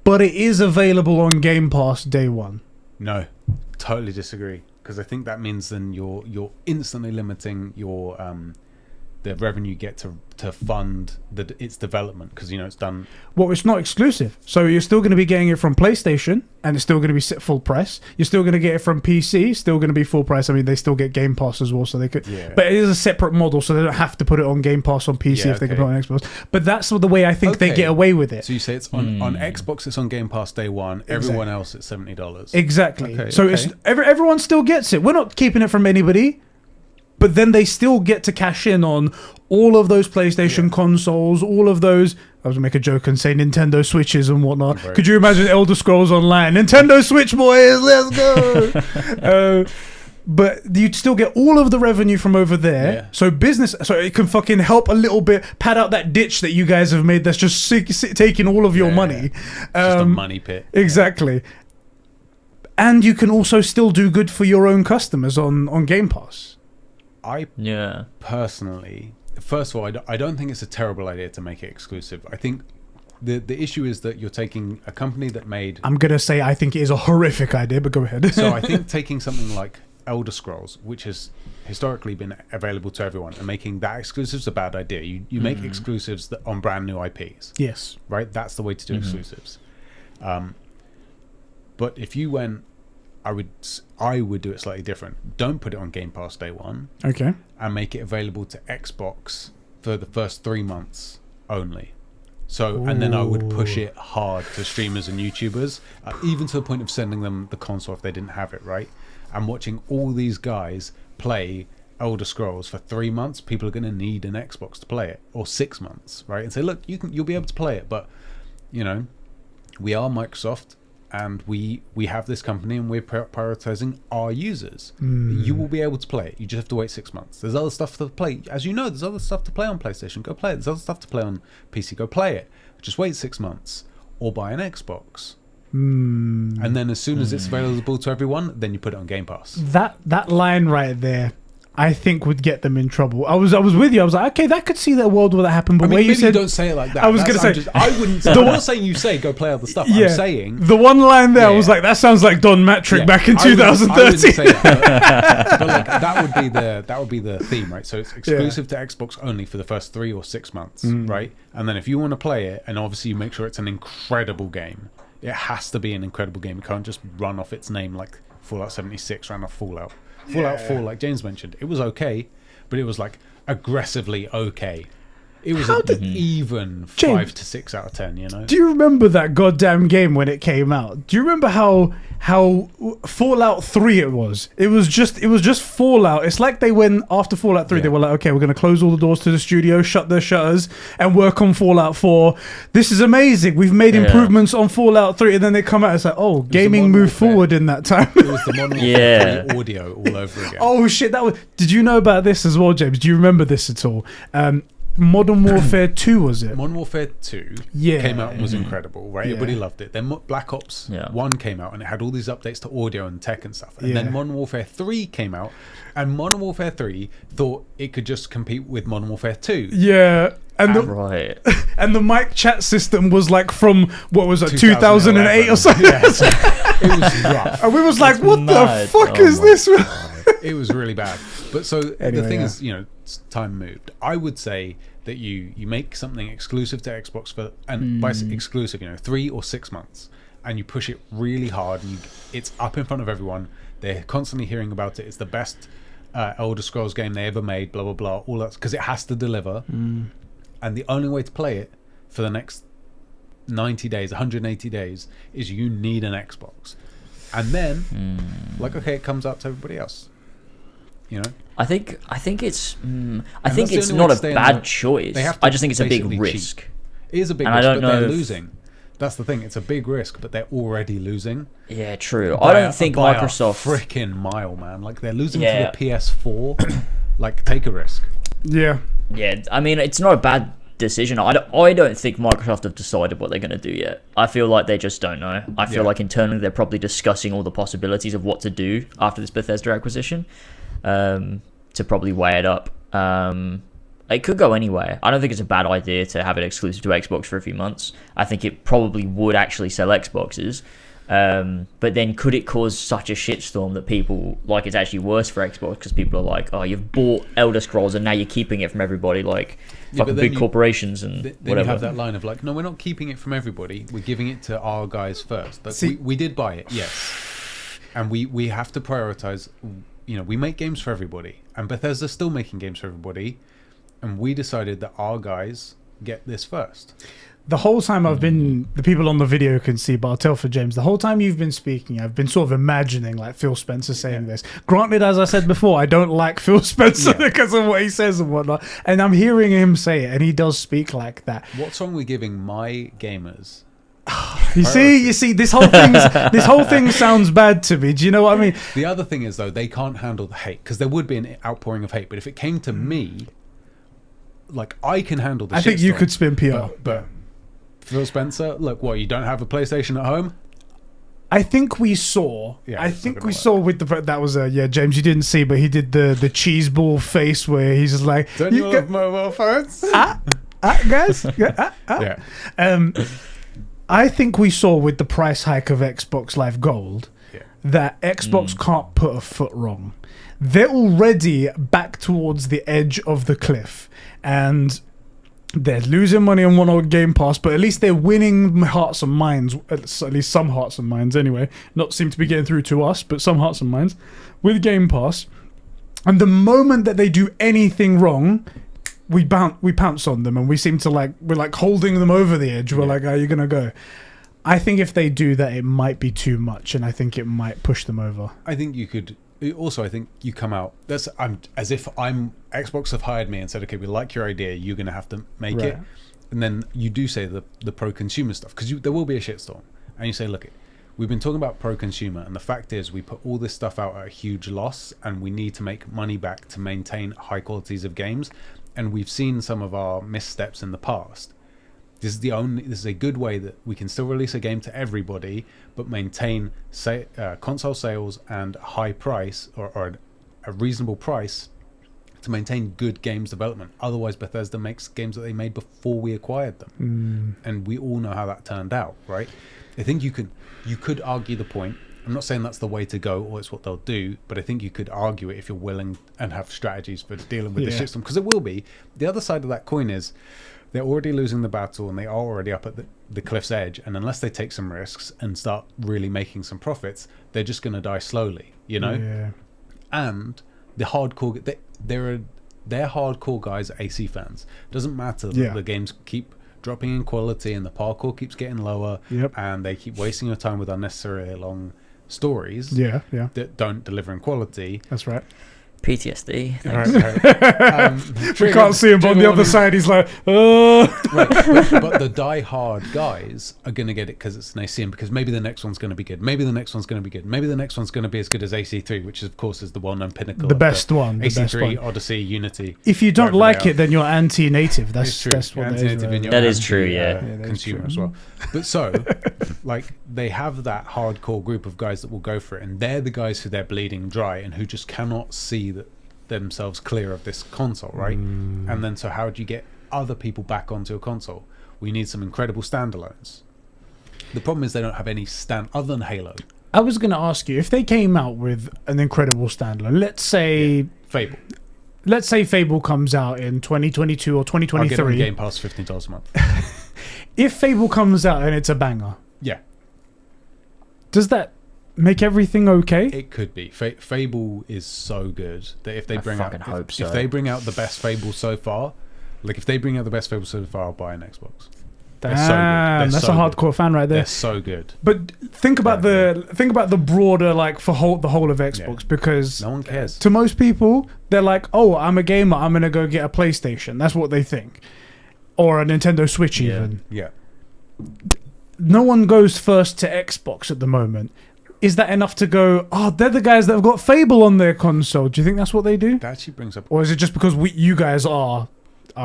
but it is available on Game Pass day one. No, totally disagree. Because I think that means then you're instantly limiting your the revenue you get to fund its development, because it's done. Well, it's not exclusive, so you're still going to be getting it from PlayStation, and it's still going to be set full price. You're still going to get it from PC, still going to be full price. I mean, they still get Game Pass as well, so they could. Yeah. But it is a separate model, so they don't have to put it on Game Pass on PC if they can put it on Xbox. But that's the way I think they get away with it. So you say it's on Xbox, it's on Game Pass day one. Everyone else, it's $70. Exactly. Okay, so it's everyone still gets it. We're not keeping it from anybody. But then they still get to cash in on all of those PlayStation consoles, all of those. I was going to make a joke and say Nintendo Switches and whatnot. Right. Could you imagine Elder Scrolls Online? Nintendo Switch, boys, let's go! But you'd still get all of the revenue from over there. Yeah. So it can fucking help a little bit, pad out that ditch that you guys have made that's just taking all of your money. Just a money pit. Exactly. And you can also still do good for your own customers on Game Pass. I personally, first of all, I don't think it's a terrible idea to make it exclusive. I think the issue is that you're taking a company that made. I'm gonna say I think it is a horrific idea, but go ahead. So I think taking something like Elder Scrolls, which has historically been available to everyone, and making that exclusive is a bad idea. You make exclusives on brand new IPs. Yes. Right. That's the way to do exclusives. But if you went. I would do it slightly different. Don't put it on Game Pass day one. Okay. And make it available to Xbox for the first 3 months only. So, and then I would push it hard to streamers and YouTubers, even to the point of sending them the console if they didn't have it, right? And watching all these guys play Elder Scrolls for 3 months, people are going to need an Xbox to play it, or 6 months, right? And say, look, you'll be able to play it, but we are Microsoft. And we have this company, and we're prioritizing our users. You will be able to play it. You just have to wait 6 months. There's other stuff to play. As you know, there's other stuff to play on PlayStation. Go play it. There's other stuff to play on PC. Go play it. Just wait 6 months. Or buy an Xbox. And then as soon as it's available to everyone, then you put it on Game Pass. That line right there, I think would get them in trouble. I was with you. I was like, okay, that could see that world where that happened. But where you said, don't say it like that. I was going to say, I wouldn't. Say, I'm not saying you say go play other stuff. Yeah, I'm saying the one line there. I was like, that sounds like Don Matrick back in 2013. I wouldn't say that, but like that would be the theme, right? So it's exclusive to Xbox only for the first 3 or 6 months, right? And then if you want to play it, and obviously you make sure it's an incredible game. It has to be an incredible game. It can't just run off its name like Fallout 76 ran off Fallout. Fallout 4, like James mentioned, it was okay, but it was like aggressively okay. It was even 5 to 6 out of 10, Do you remember that goddamn game when it came out? Do you remember how Fallout 3 it was? It was just Fallout. It's like they went after Fallout 3, they were like, okay, we're going to close all the doors to the studio, shut their shutters, and work on Fallout 4. This is amazing. We've made improvements on Fallout 3, and then they come out, it's like, oh, gaming moved forward in that time. It was the Modern Warfare 3 audio all over again. Oh shit, did you know about this as well, James? Do you remember this at all? Modern Warfare 2, was it? Modern Warfare 2 came out and was incredible, right? Everybody loved it. Then Black Ops 1 came out and it had all these updates to audio and tech and stuff. And then Modern Warfare 3 came out, and Modern Warfare 3 thought it could just compete with Modern Warfare 2. Yeah. And the mic chat system was like from, what was it, 2008 or something? Yeah. It was rough. And we was like, what the fuck is this? It was really bad. But so the thing is, time moved. I would say that you make something exclusive to Xbox by exclusive, 3 or 6 months, and you push it really hard, and it's up in front of everyone. They're constantly hearing about it. It's the best Elder Scrolls game they ever made. Blah blah blah. All that, because it has to deliver. And the only way to play it for the next 90 days, 180 days, is you need an Xbox. And then, okay, it comes out to everybody else. I think it's not a bad choice. I just think it's a big risk. Cheat. It is a big risk, but they're losing. That's the thing. It's a big risk, but they're already losing. Yeah, true. I don't think Microsoft a freaking mile, man. Like they're losing to the PS4. Like, take a risk. Yeah. Yeah. I mean, it's not a bad decision. I don't think Microsoft have decided what they're going to do yet. I feel like they just don't know. I feel like internally they're probably discussing all the possibilities of what to do after this Bethesda acquisition. To probably weigh it up. It could go anywhere. I don't think it's a bad idea to have it exclusive to Xbox for a few months. I think it probably would actually sell Xboxes. But then could it cause such a shitstorm that people, like, it's actually worse for Xbox because people are like, oh, you've bought Elder Scrolls and now you're keeping it from everybody, like fucking big corporations and then whatever. You have that line of like, no, we're not keeping it from everybody. We're giving it to our guys first. Like, we did buy it, yes. And we have to prioritize, you know, we make games for everybody. And Bethesda's still making games for everybody. And we decided that our guys get this first. The whole time I've been, the people on the video can see, but I'll tell for James, the whole time you've been speaking, I've been sort of imagining like Phil Spencer saying this. Granted, as I said before, I don't like Phil Spencer because of what he says and whatnot. And I'm hearing him say it, and he does speak like that. What's wrong with giving my gamers... You see, this whole thing sounds bad to me. Do you know what I mean? The other thing is, though, they can't handle the hate, because there would be an outpouring of hate. But if it came to me, like, I can handle the shitstorm. I think you could spin PR. But Phil Spencer, look, what, you don't have a PlayStation at home? I think we saw. Yeah, I think we saw with the that was James. You didn't see, but he did the cheese ball face where he's just like, don't you love mobile phones? Guys, yeah. I think we saw with the price hike of Xbox Live Gold that Xbox can't put a foot wrong. They're already back towards the edge of the cliff, and they're losing money on one-old Game Pass, but at least they're winning hearts and minds, at least some hearts and minds anyway. Not seem to be getting through to us, but some hearts and minds with Game Pass. And the moment that they do anything wrong, we pounce on them, and we seem to we're like holding them over the edge. We're like, are you gonna go? I think if they do that, it might be too much, and I think it might push them over. I think you could. Also, I think you come out. As if Xbox have hired me and said, okay, we like your idea. You're gonna have to make it, and then you do say the pro-consumer stuff, because there will be a shitstorm, and you say, look, we've been talking about pro-consumer, and the fact is we put all this stuff out at a huge loss, and we need to make money back to maintain high qualities of games. And we've seen some of our missteps in the past. This is a good way that we can still release a game to everybody, but maintain console sales and high price or a reasonable price to maintain good games development. Otherwise, Bethesda makes games that they made before we acquired them, and we all know how that turned out, right? I think you could argue the point. I'm not saying that's the way to go or it's what they'll do, but I think you could argue it if you're willing and have strategies for dealing with the shitstorm, because it will be. The other side of that coin is they're already losing the battle and they are already up at the cliff's edge, and unless they take some risks and start really making some profits, they're just going to die slowly, you know? Yeah. And the hardcore, they're hardcore guys, AC fans. Doesn't matter that the games keep dropping in quality and the parkour keeps getting lower, and they keep wasting your time with unnecessarily long stories that don't deliver in quality. That's right. PTSD. Right. We can't see him, but on the other side, he's like, right, but the die-hard guys are going to get it because it's an AC, and because maybe the next one's going to be good. Maybe the next one's going to be good. Maybe the next one's going to be as good as AC3, which of course is the well-known pinnacle. The best one. AC3, Odyssey, Unity. If you don't like it, then you're anti-native. That's true. That's what that is true. Yeah, consumer true. As well. But so, like, they have that hardcore group of guys that will go for it, and they're the guys who they're bleeding dry and who just cannot see themselves clear of this console, right? And then so how do you get other people back onto a console? We need some incredible standalones. The problem is they don't have any other than Halo. I was going to ask you, if they came out with an incredible standalone, let's say Fable. Let's say Fable comes out in 2022 or 2023. I'll get it on Game Pass $15 a month. If Fable comes out and it's a banger, yeah, does that make everything okay? It could be. Fable is so good that if they bring out if they bring out the best Fable so far, I'll buy an Xbox. Damn, that's a hardcore fan right there. They're so good. But think about the broader, like, for the whole of Xbox, because no one cares. To most people, they're like, oh, I'm a gamer, I'm gonna go get a PlayStation. That's what they think, or a Nintendo Switch even. Yeah. No one goes first to Xbox at the moment. Is that enough to go, oh, they're the guys that have got Fable on their console? Do you think that's what they do? That actually brings up... Or is it just because you guys are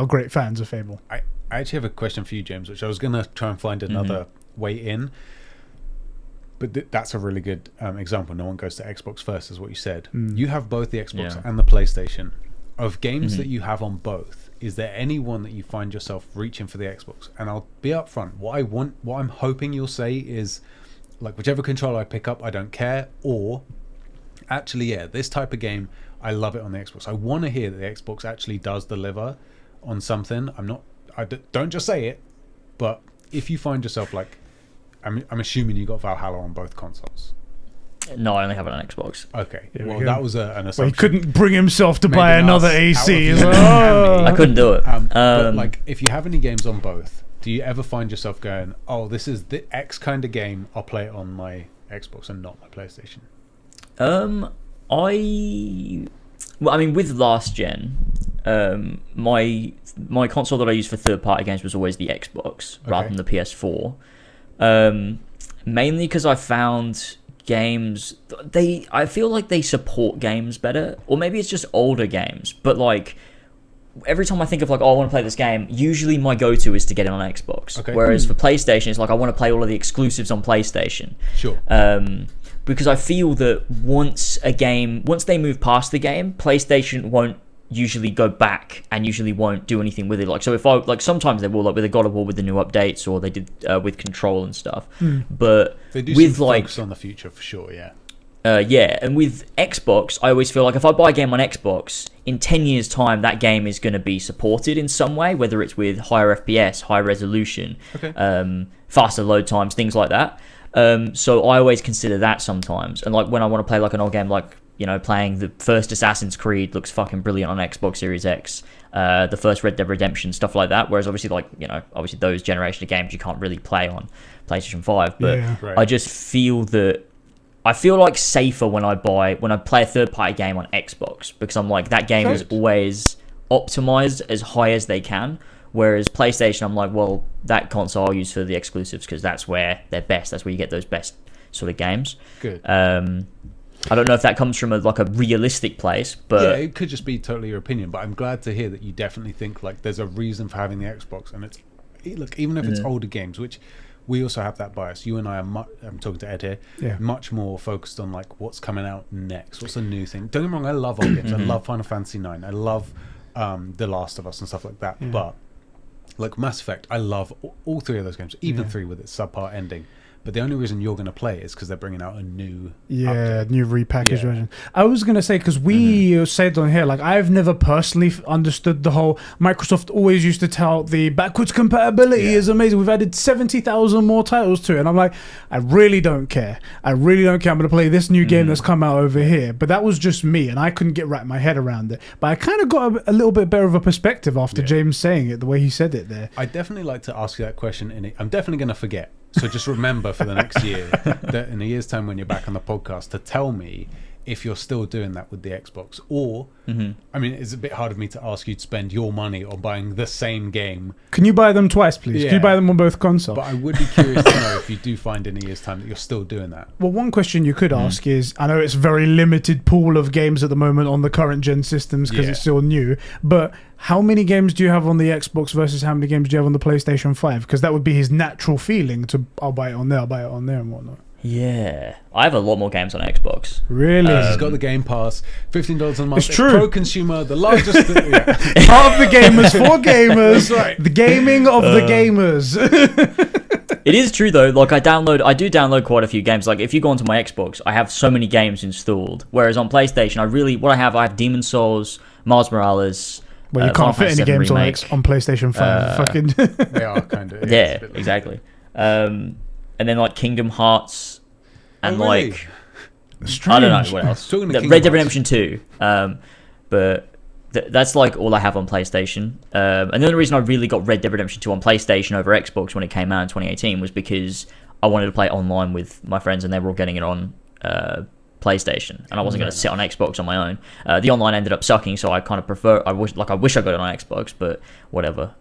great fans of Fable? I actually have a question for you, James, which I was going to try and find another way in. But that's a really good example. No one goes to Xbox first, is what you said. You have both the Xbox and the PlayStation. Of games that you have on both, is there anyone that you find yourself reaching for the Xbox? And I'll be upfront. What I'm hoping you'll say is, like, whichever controller I pick up, I don't care. Or, actually, yeah, this type of game, I love it on the Xbox. I want to hear that the Xbox actually does deliver on something. Don't just say it. But if you find yourself, like, I'm assuming you got Valhalla on both consoles. No, I only have it on Xbox. Okay. Well, that was an assumption. Well, he couldn't bring himself to buy another AC. I couldn't do it. But, like, if you have any games on both, do you ever find yourself going, oh, this is the X kind of game, I'll play it on my Xbox and not my PlayStation? With last gen, my console that I used for third-party games was always the Xbox rather than the PS4. Mainly because I found games, I feel like they support games better, or maybe it's just older games, but like every time I think of like, oh, I want to play this game, usually my go-to is to get it on Xbox. Whereas for PlayStation, it's like I want to play all of the exclusives on PlayStation. Sure. Because I feel that once they move past the game, PlayStation won't usually go back and usually won't do anything with it. Like, so if I, like, sometimes they will, like with the God of War with the new updates, or they did with Control and stuff. But they do with like focus on the future for sure, yeah. And with Xbox, I always feel like if I buy a game on Xbox, in 10 years' time, that game is going to be supported in some way, whether it's with higher FPS, higher resolution, faster load times, things like that. So I always consider that sometimes. And like when I want to play like an old game, like, you know, playing the first Assassin's Creed looks fucking brilliant on Xbox Series X. The first Red Dead Redemption, stuff like that. Whereas obviously, like, you know, obviously those generation of games you can't really play on PlayStation 5. But I just feel that I feel like safer when I play a third-party game on Xbox, because I'm like, that game is always optimized as high as they can. Whereas PlayStation, I'm like, well, that console I'll use for the exclusives because that's where they're best. That's where you get those best sort of games. Good. I don't know if that comes from a realistic place, but yeah, it could just be totally your opinion. But I'm glad to hear that you definitely think like there's a reason for having the Xbox, and it's look, even if it's older games, which we also have that bias. You and I are I'm talking to Ed here, much more focused on like what's coming out next, what's a new thing. Don't get me wrong, I love old games. I love Final Fantasy 9. I love The Last of Us and stuff like that. But like Mass Effect, I love all three of those games, even 3 with its subpart ending. But the only reason you're going to play it is because they're bringing out a new update. New repackaged version. I was going to say, because we said on here, like, I've never personally understood the whole, Microsoft always used to tout the backwards compatibility is amazing. We've added 70,000 more titles to it. And I'm like, I really don't care. I'm going to play this new game that's come out over here. But that was just me, and I couldn't wrap my head around it. But I kind of got a little bit better of a perspective after James saying it, the way he said it there. I'd definitely like to ask you that question. I'm definitely going to forget. So just remember for the next year, that in a year's time when you're back on the podcast, to tell me if you're still doing that with the Xbox. Or, I mean, it's a bit hard of me to ask you to spend your money on buying the same game. Can you buy them twice, please? Can you buy them on both consoles? But I would be curious to know if you do find in a year's time that you're still doing that. Well, one question you could ask is, I know it's a very limited pool of games at the moment on the current gen systems because it's still new, but how many games do you have on the Xbox versus how many games do you have on the PlayStation 5? Because that would be his natural feeling to, I'll buy it on there and whatnot. Yeah, I have a lot more games on Xbox. Really? He's got the Game Pass, $15 a month. It's true. Pro consumer, the largest. Part of the gamers for gamers. That's right. The gaming of the gamers. It is true though. Like I do download quite a few games. Like if you go onto my Xbox, I have so many games installed. Whereas on PlayStation, I have Demon Souls, Miles Morales. Well, you can't fit any games on PlayStation 5. Fucking. They are kind of. Yeah, exactly. And then like Kingdom Hearts, and like I don't know what else. Red Dead Redemption 2. But that's like all I have on PlayStation. And the only reason I really got Red Dead Redemption 2 on PlayStation over Xbox when it came out in 2018 was because I wanted to play it online with my friends, and they were all getting it on PlayStation, and I wasn't going to sit on Xbox on my own. The online ended up sucking, so I kind of prefer. I wish I got it on Xbox, but whatever.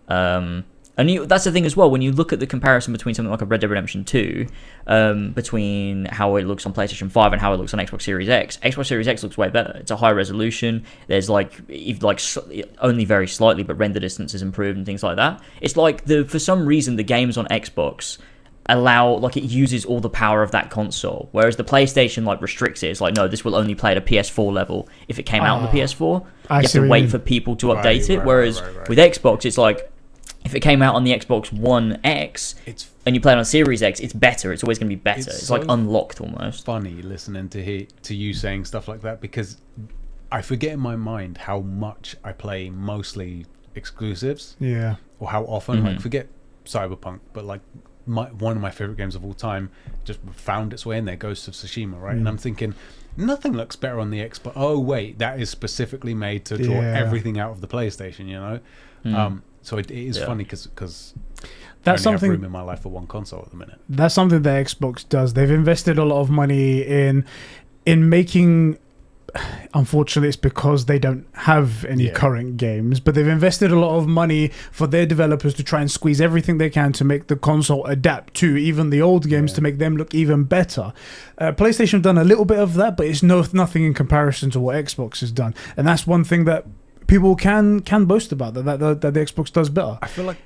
And that's the thing as well, when you look at the comparison between something like a Red Dead Redemption 2, between how it looks on PlayStation 5 and how it looks on Xbox Series X. Xbox Series X looks way better. It's a high resolution. There's only very slightly, but render distance is improved and things like that. It's like for some reason the games on Xbox allow, like, it uses all the power of that console, whereas the PlayStation like restricts it. It's like, no, this will only play at a PS4 level if it came out on the PS4. You have to wait for people to update it. Whereas with Xbox, it's like, if it came out on the Xbox One X and you play it on Series X, it's better. It's always going to be better. It's like unlocked almost. Funny listening to you saying stuff like that, because I forget in my mind how much I play mostly exclusives. Yeah. Or how often. Like, forget Cyberpunk, but like one of my favorite games of all time just found its way in there, Ghost of Tsushima, right? And I'm thinking, nothing looks better on the Xbox. Oh wait, that is specifically made to draw everything out of the PlayStation, you know? So it is funny because that's something. I have room in my life for one console at the minute. That's something that Xbox does. They've invested a lot of money in making. Unfortunately, it's because they don't have any current games, but they've invested a lot of money for their developers to try and squeeze everything they can to make the console adapt to even the old games to make them look even better. PlayStation have done a little bit of that, but it's nothing in comparison to what Xbox has done, and that's one thing that people can boast about, that the Xbox does better. I feel like,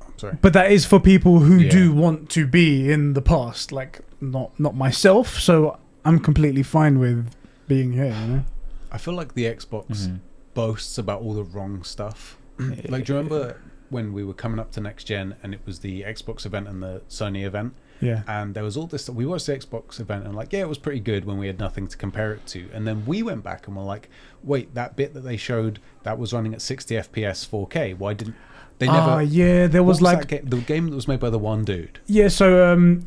I'm sorry, but that is for people who do want to be in the past, like not myself. So I'm completely fine with being here, you know? I feel like the Xbox boasts about all the wrong stuff. Like, do you remember when we were coming up to next gen and it was the Xbox event and the Sony event? Yeah. And there was all this, we watched the Xbox event and like, yeah, it was pretty good when we had nothing to compare it to. And then we went back and were like, wait, that bit that they showed that was running at 60 FPS 4K, why didn't they never... yeah, there was like... the game that was made by the one dude. Yeah, so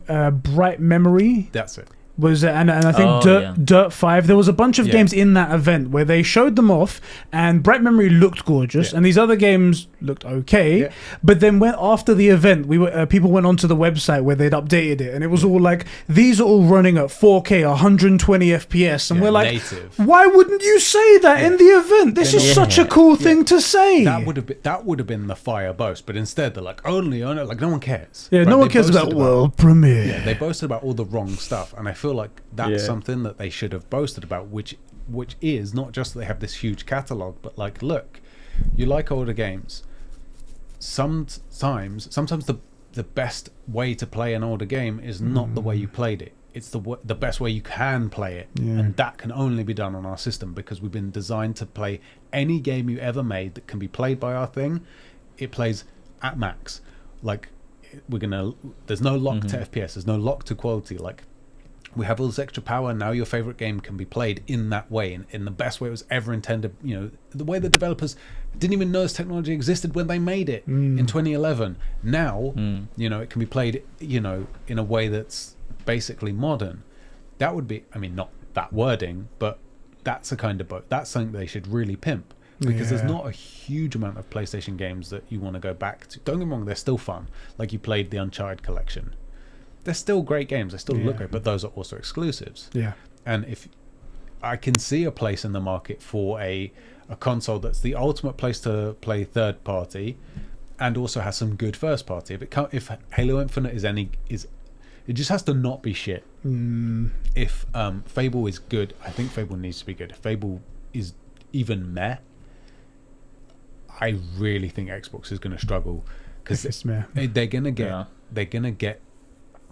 Bright Memory... That's it. Was and I think Dirt 5, there was a bunch of games in that event where they showed them off, and Bright Memory looked gorgeous, and these other games looked okay, but then after the event, people went onto the website where they'd updated it, and it was all like, these are all running at 4K 120 FPS, and we're like, native. Why wouldn't you say that in the event? This is such a cool thing to say. That would have been the fire boast, but instead they're like, only like, no one cares. Yeah, no one cares about world premiere. Yeah, they boasted about all the wrong stuff, and I feel like that's something that they should have boasted about, which is not just that they have this huge catalog, but like, look, you like older games. Sometimes the best way to play an older game is not the way you played it. It's the best way you can play it, and that can only be done on our system, because we've been designed to play any game you ever made that can be played by our thing. It plays at max. Like, there's no lock to FPS, there's no lock to quality. Like, we have all this extra power. Now your favorite game can be played in that way, in the best way it was ever intended. You know, the way the developers didn't even know this technology existed when they made it in 2011. Now, you know, it can be played, you know, in a way that's basically modern. That would be, I mean, not that wording, but that's a kind of that's something they should really pimp, because there's not a huge amount of PlayStation games that you want to go back to. Don't get me wrong, they're still fun. Like, you played the Uncharted collection. They're still great games. They still look great, but those are also exclusives. Yeah. And if I can see a place in the market for a console that's the ultimate place to play third party, and also has some good first party. If Halo Infinite is it just has to not be shit. If Fable is good, I think Fable needs to be good. If Fable is even meh, I really think Xbox is going to struggle, because they're gonna get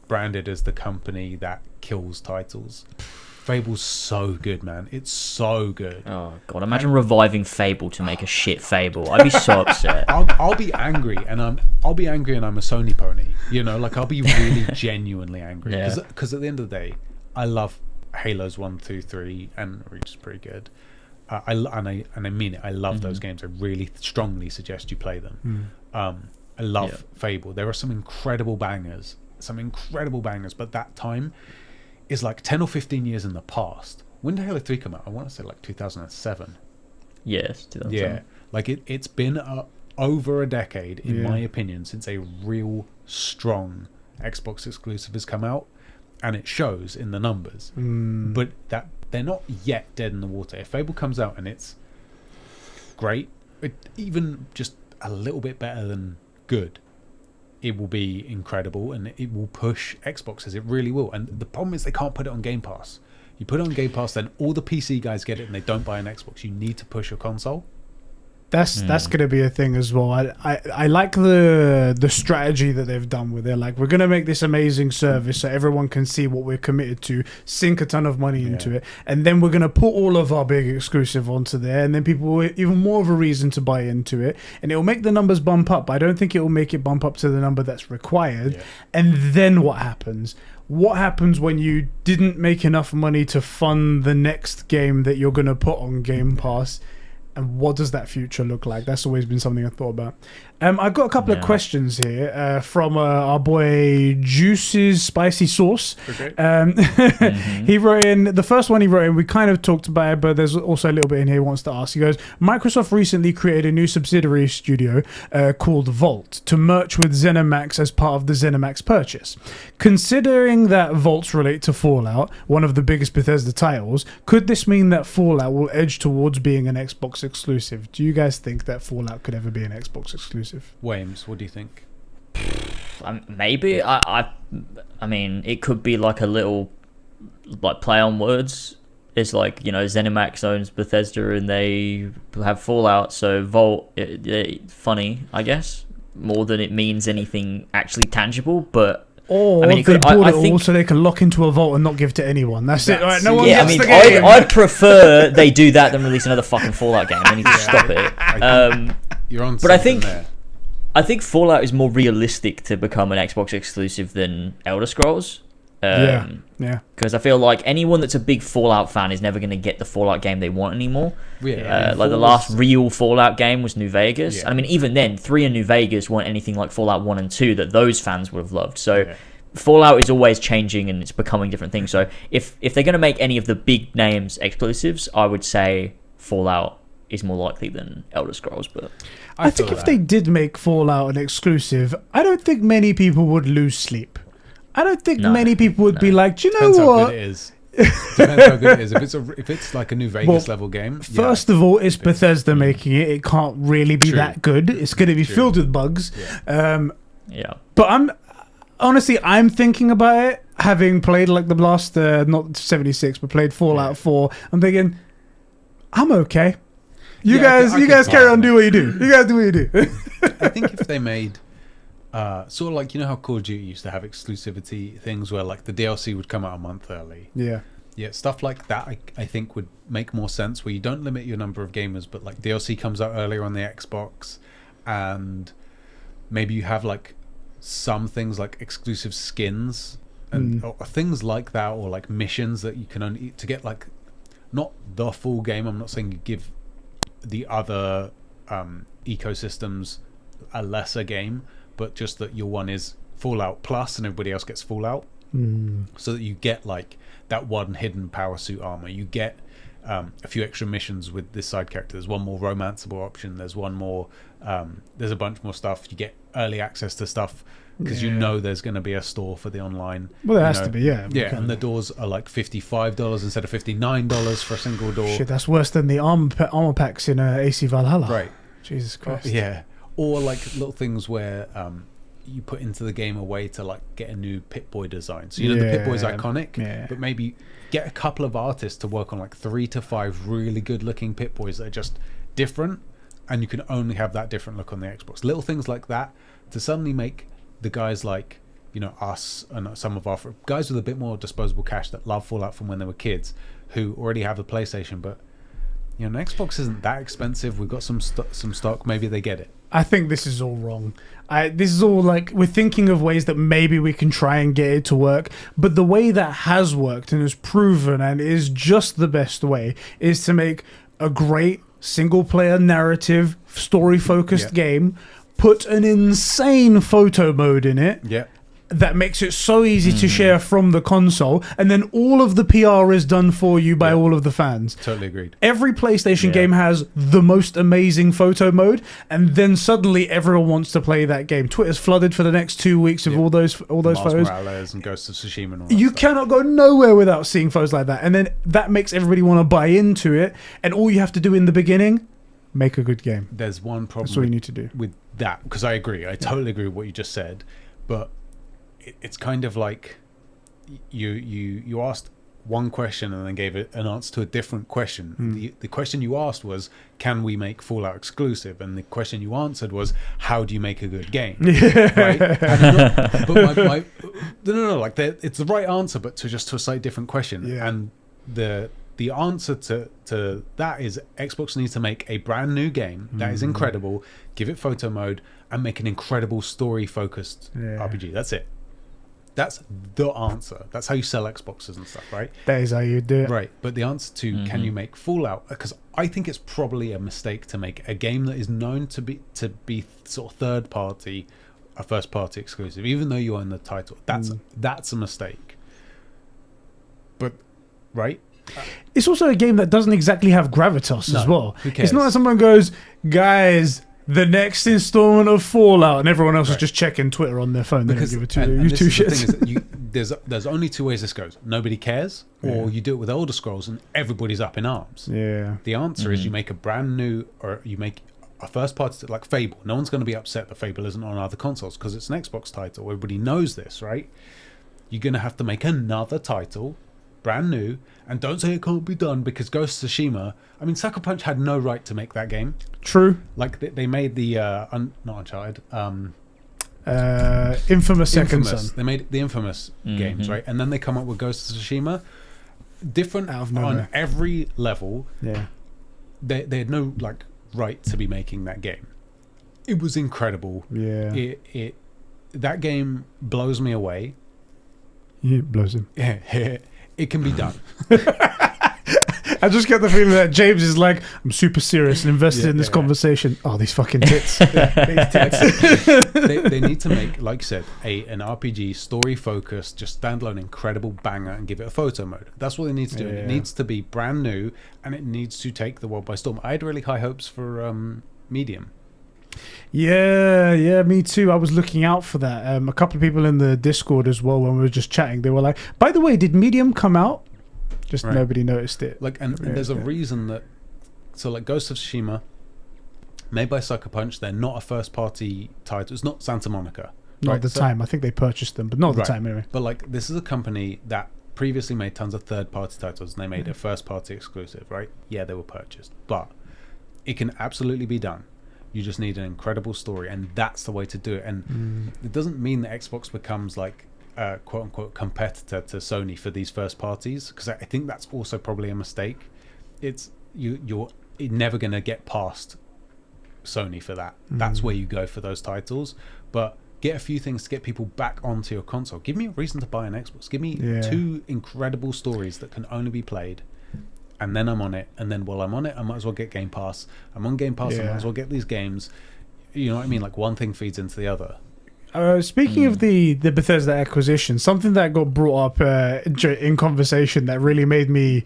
branded as the company that kills titles. Fable's so good, man. It's so good. Oh god, imagine reviving Fable to make a shit Fable. I'd be so upset. I'll be angry, and I'm a Sony pony. You know, like, I'll be really genuinely angry, because at the end of the day, I love Halos 1, 2, 3, and Reach is pretty good. I mean it. I love those games. I really strongly suggest you play them. I love Fable. There are some incredible bangers, but that time is like 10 or 15 years in the past. When did Halo 3 come out? I want to say like 2007. Yes, 2007. Yeah, like it's been over a decade, in my opinion, since a real strong Xbox exclusive has come out, and it shows in the numbers. But that they're not yet dead in the water. If Fable comes out and it's great, even just a little bit better than good, it will be incredible, and it will push Xboxes. It really will. And the problem is they can't put it on Game Pass. You put it on Game Pass, then all the PC guys get it, and they don't buy an Xbox. You need to push a console. That's going to be a thing as well. I like the strategy that they've done with it. Like, we're going to make this amazing service so everyone can see what we're committed to, sink a ton of money into it, and then we're going to put all of our big exclusive onto there, and then people will even more of a reason to buy into it, and it will make the numbers bump up. But I don't think it will make it bump up to the number that's required. Yeah. And then what happens? What happens when you didn't make enough money to fund the next game that you're going to put on Game Pass? And what does that future look like? That's always been something I thought about. I've got a couple of questions here from our boy Juice's Spicy Sauce. Okay. He wrote in, the first one he wrote in, we kind of talked about it, but there's also a little bit in here he wants to ask. He goes, Microsoft recently created a new subsidiary studio called Vault to merge with ZeniMax as part of the ZeniMax purchase. Considering that Vaults relate to Fallout, one of the biggest Bethesda titles, could this mean that Fallout will edge towards being an Xbox exclusive? Do you guys think that Fallout could ever be an Xbox exclusive? Wames, what do you think? Maybe. I mean, it could be like a little like play on words. It's like, you know, ZeniMax owns Bethesda and they have Fallout, so Vault, funny, I guess, more than it means anything actually tangible. But or I mean, they bought it all so they can lock into a vault and not give to anyone. That's it. Right, no one gets the game. I'd prefer they do that than release another fucking Fallout game. They need to stop it. You're on. But I think Fallout is more realistic to become an Xbox exclusive than Elder Scrolls. Yeah. Because I feel like anyone that's a big Fallout fan is never going to get the Fallout game they want anymore. Yeah. Like the last real Fallout game was New Vegas. Yeah. I mean, even then, 3 and New Vegas weren't anything like Fallout 1 and 2 that those fans would have loved. So Fallout is always changing and it's becoming different things. So if they're going to make any of the big names exclusives, I would say Fallout is more likely than Elder Scrolls. But I think if they did make Fallout an exclusive, I don't think many people would lose sleep. I don't think many people would be like, do you know what? Depends how good it is. If it's like a New Vegas level game. First of all, it's Bethesda making it. It can't really be that good. It's going to be filled with bugs. But I'm thinking about it, having played like the last, not 76, but played Fallout 4. I'm thinking, I'm okay. You guys carry on, do what you do. You guys do what you do. I think if they made sort of like, you know how Call of Duty used to have exclusivity things where like the DLC would come out a month early. Yeah, stuff like that I think would make more sense, where you don't limit your number of gamers, but like DLC comes out earlier on the Xbox, and maybe you have like some things like exclusive skins and or things like that, or like missions that you can only to get, like not the full game. I'm not saying you give the other ecosystems a lesser game, but just that your one is Fallout Plus and everybody else gets Fallout, so that you get like that one hidden power suit armor, you get a few extra missions with this side character, there's one more romanceable option, there's one more there's a bunch more stuff, you get early access to stuff because you know there's going to be a store for the online. Well, there has to be, and the doors are like $55 instead of $59 for a single door. Shit, that's worse than the armor packs in AC Valhalla. Right. Jesus Christ. Or like little things where you put into the game a way to like get a new Pip-Boy design. So the Pip-Boy's iconic, but maybe get a couple of artists to work on like 3 to 5 really good looking Pip-Boys that are just different, and you can only have that different look on the Xbox. Little things like that to suddenly make the guys like, you know, us and some of our guys with a bit more disposable cash that love Fallout from when they were kids, who already have a PlayStation, but you know, an Xbox isn't that expensive. We've got some stock. Maybe they get it. I think this is all wrong. This is all like, we're thinking of ways that maybe we can try and get it to work, but the way that has worked and is proven and is just the best way is to make a great single-player narrative, story-focused game, put an insane photo mode in it. That makes it so easy to share from the console, and then all of the PR is done for you by all of the fans. Totally agreed. Every PlayStation game has the most amazing photo mode, and then suddenly everyone wants to play that game. Twitter's flooded for the next 2 weeks of all those Miles photos. Morales and Ghost of Tsushima and all that you stuff. cannot go nowhere without seeing photos like that, and then that makes everybody want to buy into it. And all you have to do in the beginning, make a good game. There's one problem. That's all you need to do with that, because I agree. I totally agree with what you just said, but it's kind of like you asked one question and then gave it an answer to a different question. The question you asked was, can we make Fallout exclusive? And the question you answered was, how do you make a good game? Right? But no, like it's the right answer, but to a slightly different question. Yeah. And the answer to that is Xbox needs to make a brand new game that is incredible, give it photo mode, and make an incredible story-focused RPG. That's it. That's the answer. That's how you sell Xboxes and stuff, right? That is how you do it. Right. But the answer to can you make Fallout? Because I think it's probably a mistake to make a game that is known to be sort of third party, a first party exclusive, even though you own the title. That's a mistake. But right. It's also a game that doesn't exactly have gravitas as well. Who cares? It's not like someone goes, guys, the next installment of Fallout, and everyone else is just checking Twitter on their phone. Because they don't give and you this two is the shits. thing is that there's only two ways this goes. Nobody cares, or you do it with Elder Scrolls and everybody's up in arms. Yeah. The answer is you make a brand new, or you make a first party like Fable. No one's going to be upset that Fable isn't on other consoles because it's an Xbox title. Everybody knows this, right? You're going to have to make another title, brand new, and don't say it can't be done because Ghost of Tsushima. I mean, Sucker Punch had no right to make that game. True. Like they made the not Uncharted, Infamous Second Son. They made the Infamous games, right? And then they come up with Ghost of Tsushima, different Out of nowhere. on every level. Yeah. They had no like right to be making that game. It was incredible. Yeah. That game blows me away. Yeah, it blows him. It can be done. I just get the feeling that James is like, I'm super serious and invested in this conversation. Oh, these fucking tits. These tits. They need to make, like you said, an RPG, story-focused, just standalone, incredible banger and give it a photo mode. That's what they need to do. Yeah. It needs to be brand new, and it needs to take the world by storm. I had really high hopes for Medium. Yeah, me too. I was looking out for that. A couple of people in the Discord as well, when we were just chatting, they were like, by the way, did Medium come out? Just nobody noticed it. Like, and there's a reason that, so like Ghost of Tsushima, made by Sucker Punch, they're not a first party title. It's not Santa Monica. Not at the time. I think they purchased them, but not at the time anyway. But like, this is a company that previously made tons of third party titles and they made a first party exclusive, right? Yeah, they were purchased, but it can absolutely be done. You just need an incredible story, and that's the way to do it. And it doesn't mean that Xbox becomes like a quote-unquote competitor to Sony for these first parties, because I think that's also probably a mistake. You're never going to get past Sony for that. That's where you go for those titles. But get a few things to get people back onto your console. Give me a reason to buy an Xbox. Give me two incredible stories that can only be played, and then I'm on it. And then while I'm on it, I might as well get Game Pass. I'm on Game Pass, I might as well get these games. You know what I mean? Like, one thing feeds into the other. Speaking of the Bethesda acquisition, something that got brought up in conversation that really made me...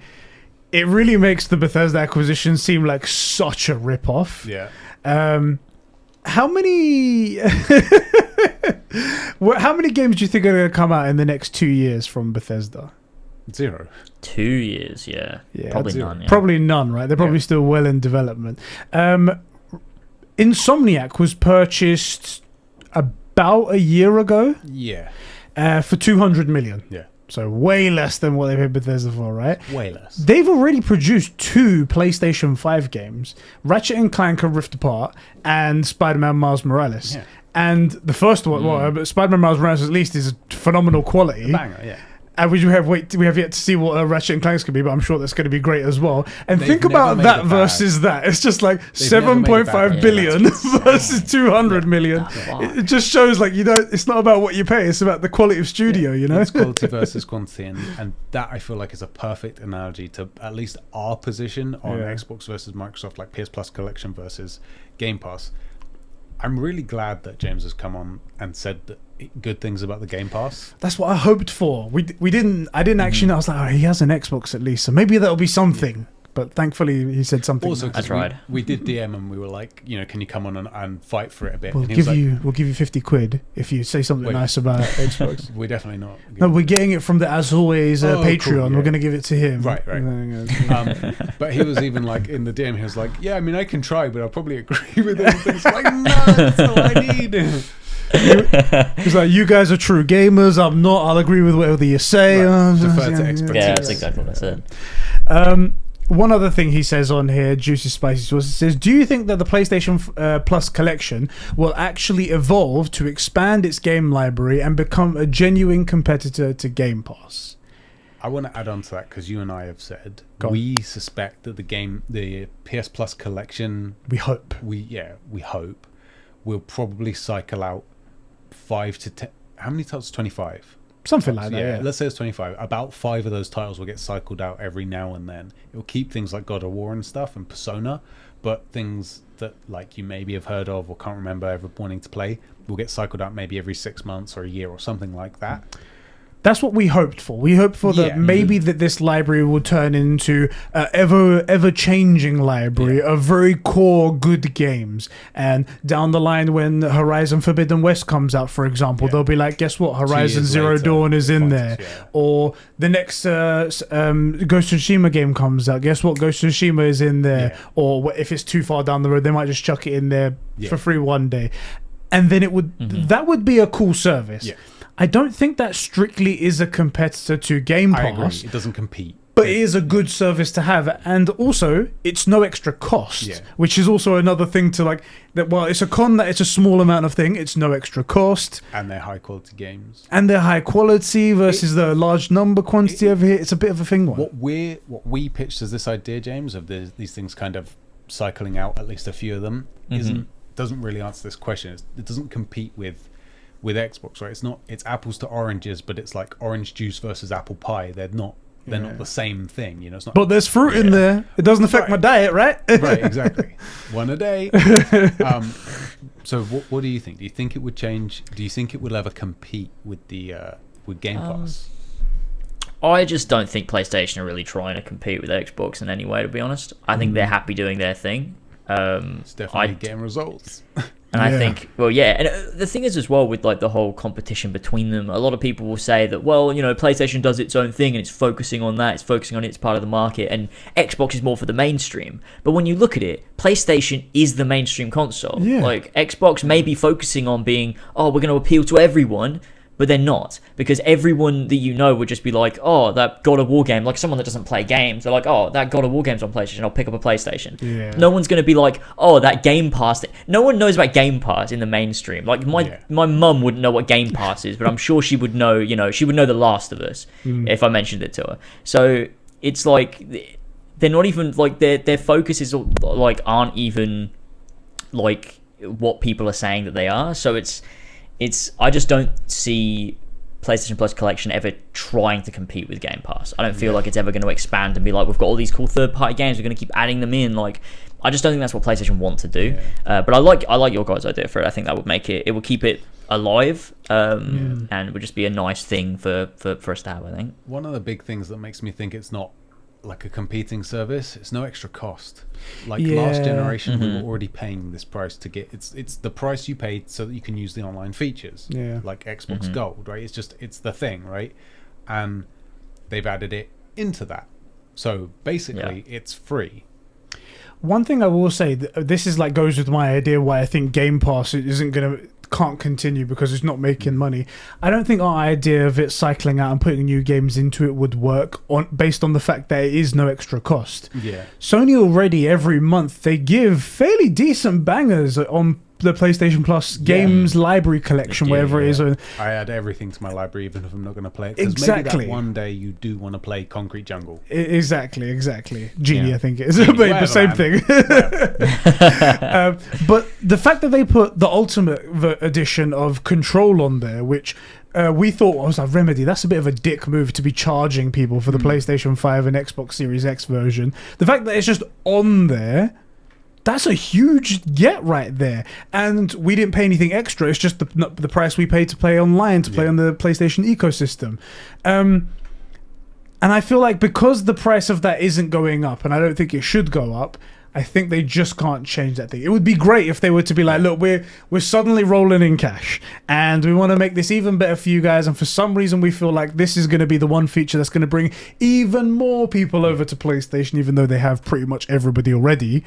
It really makes the Bethesda acquisition seem like such a rip-off. Yeah. How many... how many games do you think are going to come out in the next 2 years from Bethesda? 0. 2 years, yeah. Probably none. Yeah. Probably none, right? They're probably still well in development. Insomniac was purchased about a year ago. Yeah. For 200 million. Yeah. So way less than what they paid Bethesda for, right? Way less. They've already produced 2 PlayStation 5 games, Ratchet & Clank and Rift Apart, and Spider-Man Miles Morales. Yeah. And the first one, Spider-Man Miles Morales at least is phenomenal quality. A banger, yeah. And we have yet to see what Ratchet and Clank's going to be, but I'm sure that's going to to be great as well. And They've think about never that made versus that. It's just like They've never made 7.5 billion versus 200 million. It just shows like, it's not about what you pay, it's about the quality of studio, you know? It's quality versus quantity, and that I feel like is a perfect analogy to at least our position on Xbox versus Microsoft, like PS Plus Collection versus Game Pass. I'm really glad that James has come on and said that good things about the Game Pass. That's what I hoped for. I didn't actually know. I was like, oh, he has an Xbox at least, so maybe that'll be something. But thankfully, he said something. Also, I tried. We did DM and we were like, can you come on and fight for it a bit? We'll give you 50 quid if you say something nice about Xbox. We're definitely not. No, we're getting it from the As Always Patreon. Cool, yeah. We're going to give it to him. Right. But he was even like in the DM, he was like, I can try, but I'll probably agree with everything. It's like, no, that's all I need. He's like, you guys are true gamers. I'm not. I'll agree with whatever you say. Defer to expertise. Yeah, that's exactly what I said. One other thing he says on here, Juicy Spicy Sauce, it says, do you think that the PlayStation Plus collection will actually evolve to expand its game library and become a genuine competitor to Game Pass? I want to add on to that because you and I have said we suspect that the PS Plus collection, we hope will probably cycle out 5 to 10. How many titles? 25. Something like that. Yeah. Let's say it's 25. About 5 of those titles will get cycled out every now and then. It will keep things like God of War and stuff and Persona, but things that like you maybe have heard of or can't remember ever wanting to play will get cycled out maybe every 6 months or a year or something like that. That's what we hoped for. We hoped for that maybe that this library will turn into an ever changing library of very core good games. And down the line, when Horizon Forbidden West comes out, for example, they'll be like, guess what? Horizon Zero Dawn is in there. Or the next Ghost of Tsushima game comes out. Guess what? Ghost of Tsushima is in there. Or if it's too far down the road, they might just chuck it in there for free one day. And then it would that would be a cool service. Yeah. I don't think that strictly is a competitor to Game Pass. I agree. It doesn't compete. But it is a good service to have. And also, it's no extra cost, which is also another thing to like, that. Well, it's a con that it's a small amount of thing. It's no extra cost. And they're high quality games. And they're high quality versus the large number quantity over here. It's a bit of a thing. What we pitched as this idea, James, of these things kind of cycling out, at least a few of them, doesn't really answer this question. It doesn't compete with Xbox, right? It's apples to oranges, but it's like orange juice versus apple pie. They're not the same thing, you know. It's not. But there's fruit in there. It doesn't affect my diet, right? Right, exactly. One a day. So what do you think? Do you think it would change? Do you think it will ever compete with with Game Pass? I just don't think PlayStation are really trying to compete with Xbox in any way, to be honest. I think they're happy doing their thing. It's definitely getting results. And I think, and the thing is as well with like the whole competition between them, a lot of people will say that, well, you know, PlayStation does its own thing and it's focusing on that, it's focusing on its part of the market, and Xbox is more for the mainstream. But when you look at it, PlayStation is the mainstream console. Yeah. Like, Xbox may be focusing on being, we're going to appeal to everyone, but they're not, because everyone that you know would just be like, oh, that God of War game, like someone that doesn't play games, they're like, oh, that God of War game's on PlayStation, I'll pick up a PlayStation. Yeah. No one's going to be like, oh, that Game Pass thing. No one knows about Game Pass in the mainstream. Like, my mum wouldn't know what Game Pass is, but I'm sure she would know, you know, she would know The Last of Us if I mentioned it to her. So it's like, they're not even, like, their focus is, like, aren't even, like, what people are saying that they are. So it's I just don't see PlayStation Plus Collection ever trying to compete with Game Pass. I don't feel like it's ever going to expand and be like, we've got all these cool third-party games, we're going to keep adding them in. Like, I just don't think that's what PlayStation want to do. But I like your guys' idea for it. I think that would make it would keep it alive, and it would just be a nice thing for us to have, I think. One of the big things that makes me think it's not like a competing service, it's no extra cost. Like last generation, we were already paying this price to get it's the price you paid so that you can use the online features, like Xbox Gold, right? It's the thing, right? And they've added it into that, so basically it's free. One thing I will say, this is like goes with my idea why I think Game Pass can't continue because it's not making money. I don't think our idea of it cycling out and putting new games into it would work based on the fact that it is no extra cost. Sony already every month they give fairly decent bangers on the PlayStation Plus games library collection, wherever it is. I add everything to my library, even if I'm not going to play it. Because maybe that one day you do want to play Concrete Jungle. Exactly. Genie, I think it is. But same thing. But the fact that they put the Ultimate Edition of Control on there, which we thought was like, Remedy, that's a bit of a dick move to be charging people for the PlayStation 5 and Xbox Series X version. The fact that it's just on there, that's a huge get right there. And we didn't pay anything extra. It's just the price we paid to play online, to play on the PlayStation ecosystem. And I feel like because the price of that isn't going up, and I don't think it should go up, I think they just can't change that thing. It would be great if they were to be like, look, we're suddenly rolling in cash and we want to make this even better for you guys, and for some reason we feel like this is going to be the one feature that's going to bring even more people over to PlayStation, even though they have pretty much everybody already.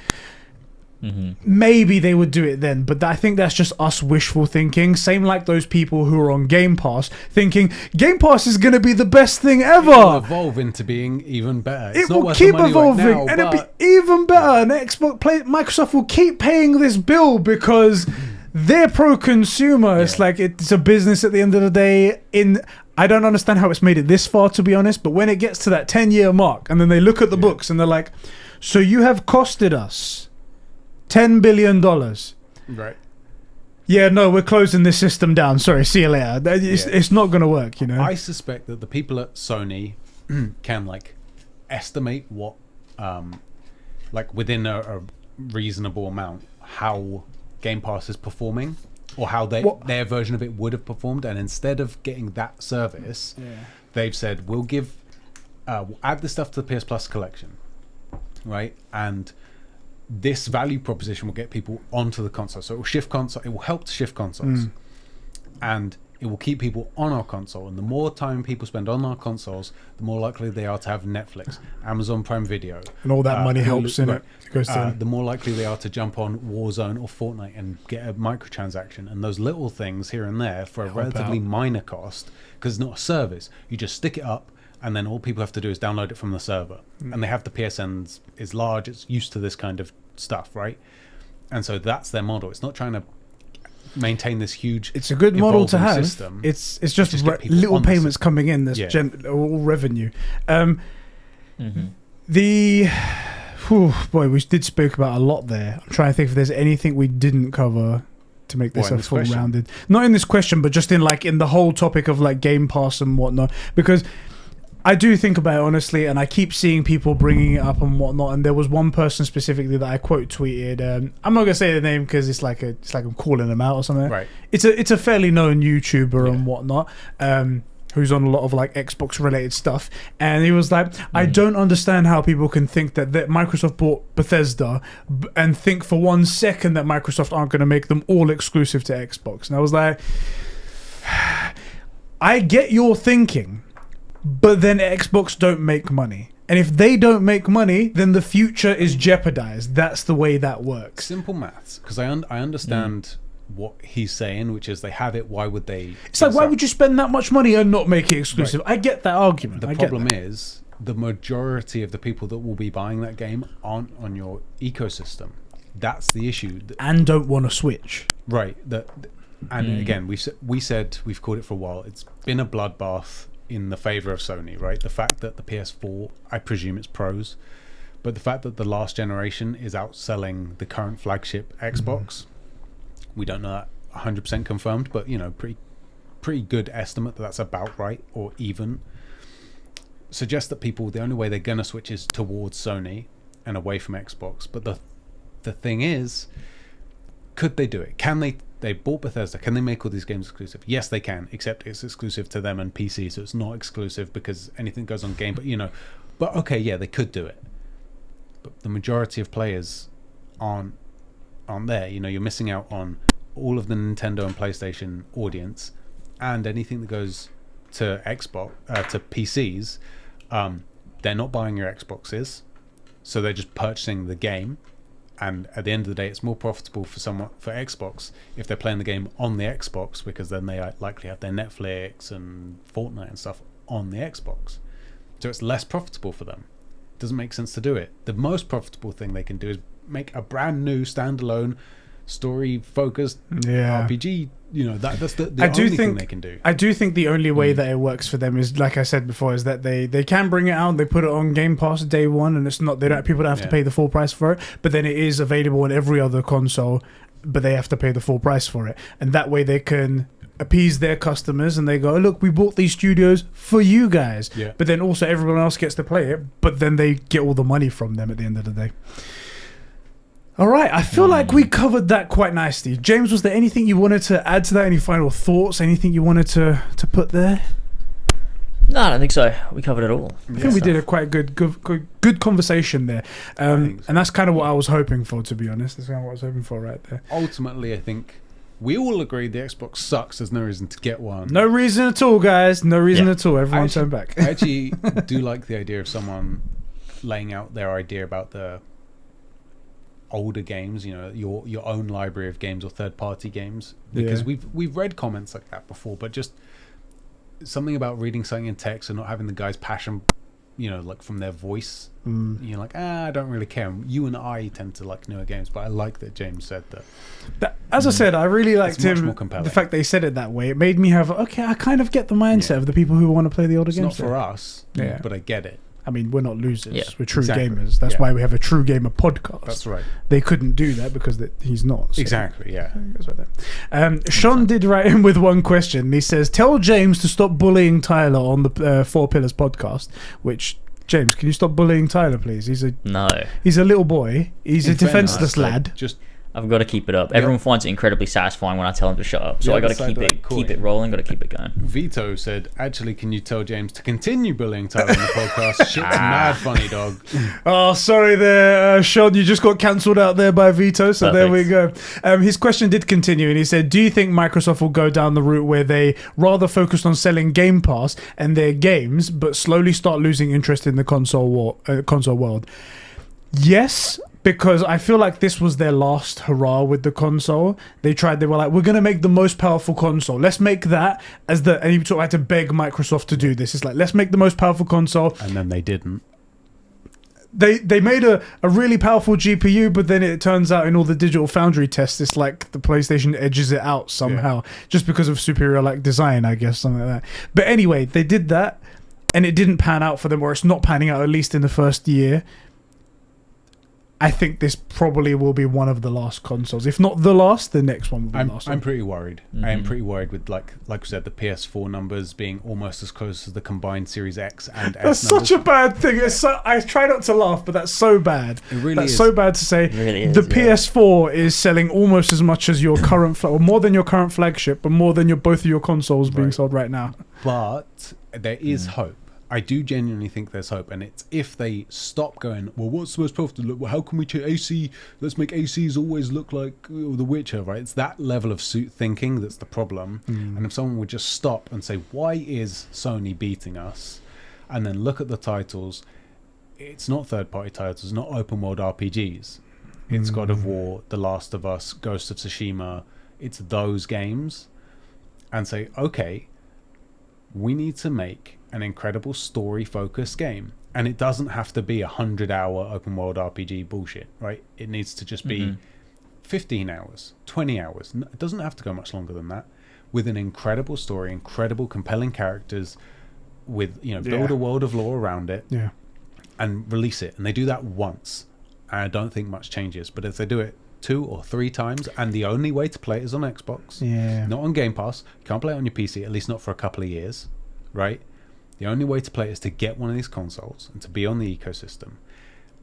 maybe they would do it then. But I think that's just us wishful thinking. Same like those people who are on Game Pass thinking Game Pass is going to be the best thing ever. It will evolve into being even better. It will keep evolving, and it'll be even better. And Microsoft will keep paying this bill because they're pro-consumer. It's like it's a business at the end of the day. I don't understand how it's made it this far, to be honest. But when it gets to that 10-year mark, and then they look at the books and they're like, "So you have costed us $10 billion." Right. Yeah, no, we're closing this system down. Sorry, see you later. It's not going to work, you know. I suspect that the people at Sony can estimate what, within a reasonable amount, how Game Pass is performing, or how their version of it would have performed, and instead of getting that service, they've said we'll add this stuff to the PS Plus collection, right? And this value proposition will get people onto the console, so it will help to shift consoles, and it will keep people on our console. And the more time people spend on our consoles, the more likely they are to have Netflix, Amazon Prime Video, and all that money helps in it. Goes to the more likely they are to jump on Warzone or Fortnite and get a microtransaction. And those little things here and there for a relatively minor cost, because it's not a service. You just stick it up, and then all people have to do is download it from the server. And they have the PSN is large, it's used to this kind of stuff, right? And so that's their model. It's not trying to maintain this huge, it's a good model to have system. It's just little payments coming in. That's all revenue. Boy, we did speak about a lot there. I'm trying to think if there's anything we didn't cover to make this a full rounded, not in this question, but just in the whole topic of Game Pass and whatnot, because I do think about it honestly, and I keep seeing people bringing it up and whatnot. And there was one person specifically that I quote tweeted. I'm not gonna say the name because it's like I'm calling them out or something. Right. It's a fairly known YouTuber and whatnot, who's on a lot of Xbox related stuff. And he was like, I don't understand how people can think that Microsoft bought Bethesda and think for 1 second that Microsoft aren't gonna make them all exclusive to Xbox. And I was like, I get your thinking. But then Xbox don't make money. And if they don't make money, then the future is jeopardized. That's the way that works. Simple maths. Because I understand what he's saying, which is they have it, why would they... It's why would you spend that much money and not make it exclusive? Right. I get that argument. The problem is, the majority of the people that will be buying that game aren't on your ecosystem. That's the issue. And don't want to switch. Right. And again, we've called it for a while. It's been a bloodbath in the favor of Sony, right? The fact that the PS4, I presume it's pros, but the fact that the last generation is outselling the current flagship Xbox, we don't know that 100% confirmed, but pretty good estimate that that's about right or even. Suggests that people, the only way they're gonna switch is towards Sony and away from Xbox. But the thing is, could they do it? Can they? They bought Bethesda. Can they make all these games exclusive? Yes, they can, except it's exclusive to them and PC, so it's not exclusive because anything goes on Game. But okay, yeah, they could do it. But the majority of players aren't there. You're missing out on all of the Nintendo and PlayStation audience, and anything that goes to Xbox, to PCs. They're not buying your Xboxes, so they're just purchasing the game. And at the end of the day, it's more profitable for Xbox if they're playing the game on the Xbox, because then they likely have their Netflix and Fortnite and stuff on the Xbox. So it's less profitable for them. It doesn't make sense to do it. The most profitable thing they can do is make a brand new standalone story-focused RPG. That's the only thing they can do. I do think the only way that it works for them is, like I said before, is that they can bring it out, they put it on Game Pass day one, and people don't have to pay the full price for it. But then it is available on every other console, but they have to pay the full price for it, and that way they can appease their customers and they go, look, we bought these studios for you guys. Yeah. But then also everyone else gets to play it, but then they get all the money from them at the end of the day. All right, I feel like we covered that quite nicely. James, was there anything you wanted to add to that? Any final thoughts? Anything you wanted to put there? No, I don't think so. We covered it all. I think we did a quite good conversation there. And that's kind of what I was hoping for, to be honest. That's kind of what I was hoping for right there. Ultimately, I think we all agree the Xbox sucks. There's no reason to get one. No reason at all, guys. No reason at all. Everyone turn back. I actually do like the idea of someone laying out their idea about the older games, you know, your own library of games or third party games, because we've read comments like that before, but just something about reading something in text and not having the guy's passion, you know, like from their voice, you're like, I don't really care. You and I tend to like newer games, but I like that James said that. As I said, I really liked him. More compelling. The fact that he said it that way, it made me have, okay, I kind of get the mindset of the people who want to play the older games. It's not for us, but I get it. I mean, we're not losers. Yeah, we're true gamers. That's why we have a True Gamer podcast. That's right. They couldn't do that because he's not. So. Exactly, yeah. Sean did write in with one question. He says, tell James to stop bullying Tyler on the Four Pillars podcast, which... James, can you stop bullying Tyler, please? He's a little boy. He's a defenseless lad. I've got to keep it up. Everyone finds it incredibly satisfying when I tell him to shut up. So I got to keep it rolling. Got to keep it going. Vito said, "Actually, can you tell James to continue bullying Tyler on the podcast? Shit's mad funny, dog." Oh, sorry there, Sean. You just got cancelled out there by Vito. So there we go. His question did continue, and he said, "Do you think Microsoft will go down the route where they rather focused on selling Game Pass and their games, but slowly start losing interest in the console world?" Yes. Because I feel like this was their last hurrah with the console. They were like, we're going to make the most powerful console. Let's make that as and you sort of had to beg Microsoft to do this. It's like, let's make the most powerful console. And then they didn't. They made a really powerful GPU, but then it turns out in all the Digital Foundry tests, it's like the PlayStation edges it out somehow. Just because of superior like design, I guess, something like that. But anyway, they did that, and it didn't pan out for them, or it's not panning out, at least in the first year. I think this probably will be one of the last consoles. If not the last, the next one will be the last one. I'm pretty worried. I am pretty worried with, like we said, the PS4 numbers being almost as close as the combined Series X and S That's numbers. such a bad thing. I try not to laugh, but that's so bad. It really that's is. so bad to say. It really is, the PS4 is selling almost as much as your current, or more than your current flagship, but more than both of your consoles being sold right now. But there is hope. I do genuinely think there's hope, and it's if they stop going, well, what's the most profitable look? Well, how can we change AC? Let's make ACs always look like The Witcher, right? It's that level of suit thinking that's the problem. And if someone would just stop and say, why is Sony beating us? And then look at the titles. It's not third-party titles, it's not open-world RPGs. It's God of War, The Last of Us, Ghost of Tsushima. It's those games. And say, okay, we need to make an incredible story-focused game, and it doesn't have to be 100-hour open-world RPG bullshit, right? It needs to just be 15 hours, 20 hours. It doesn't have to go much longer than that, with an incredible story, incredible, compelling characters, with build a world of lore around it, and release it. And they do that once, and I don't think much changes. But if they do it 2 or 3 times, and the only way to play it is on Xbox, not on Game Pass, you can't play it on your PC, at least not for a couple of years, right? The only way to play it is to get one of these consoles and to be on the ecosystem.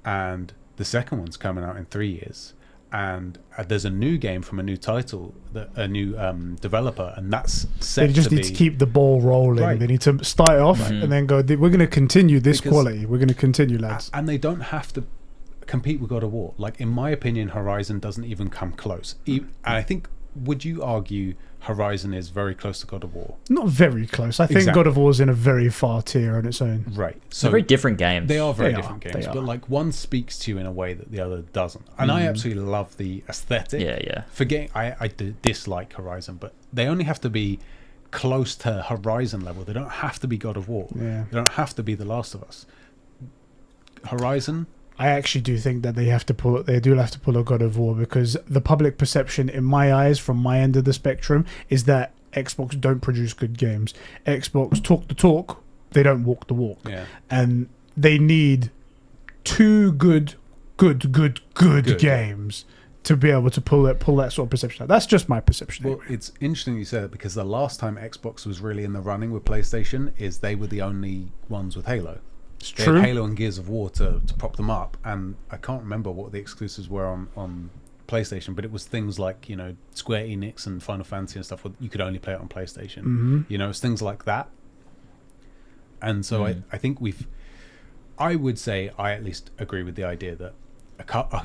And the second one's coming out in 3 years. And there's a new game from a new title, a new developer, and that's set They just need to keep the ball rolling. Right. They need to start it off and then go, we're going to continue this quality. We're going to continue, lads. And they don't have to compete with God of War. Like, in my opinion, Horizon doesn't even come close. And I think, would you argue Horizon is very close to God of War? Not very close. I think God of War is in a very far tier on its own. Right. So they're very different games. They are very different games, but like one speaks to you in a way that the other doesn't. And I absolutely love the aesthetic. Yeah. Forgetting, I dislike Horizon, but they only have to be close to Horizon level. They don't have to be God of War. Yeah. They don't have to be The Last of Us. Horizon. I actually do think that they do have to pull a God of War, because the public perception, in my eyes, from my end of the spectrum, is that Xbox don't produce good games. Xbox talk the talk, they don't walk the walk. Yeah. And they need 2 good games to be able to pull that sort of perception out. That's just my perception. Well, anyway. it's interesting you said it, because the last time Xbox was really in the running with PlayStation is they were the only ones with Halo. It's They true. had Halo and Gears of War to prop them up, and I can't remember what the exclusives were on PlayStation, but it was things like Square Enix and Final Fantasy and stuff. You could only play it on PlayStation. It's things like that. And so I think I would say I at least agree with the idea that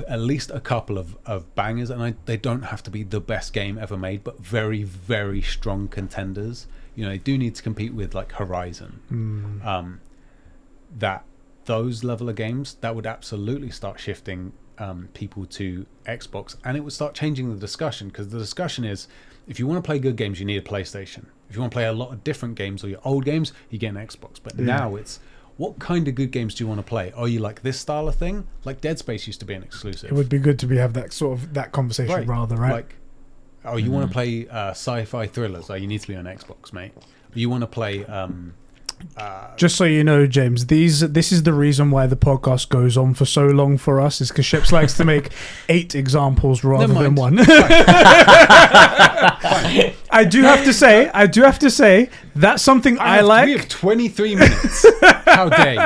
at least a couple of bangers, and they don't have to be the best game ever made, but very, very strong contenders. They do need to compete with like Horizon. That those level of games, that would absolutely start shifting people to Xbox, and it would start changing the discussion, because the discussion is, if you want to play good games, you need a PlayStation. If you want to play a lot of different games or your old games, you get an Xbox. But now it's, what kind of good games do you want to play? Are you like this style of thing? Like Dead Space used to be an exclusive. It would be good to have that sort of that conversation, rather, right? Like, oh, you want to play sci-fi thrillers? Oh, you need to be on Xbox, mate. You want to play... just so you know, James, this is the reason why the podcast goes on for so long for us, is because Sheps likes to make 8 examples rather than one. I do have to say that's something I like. We have 23 minutes. How dare you?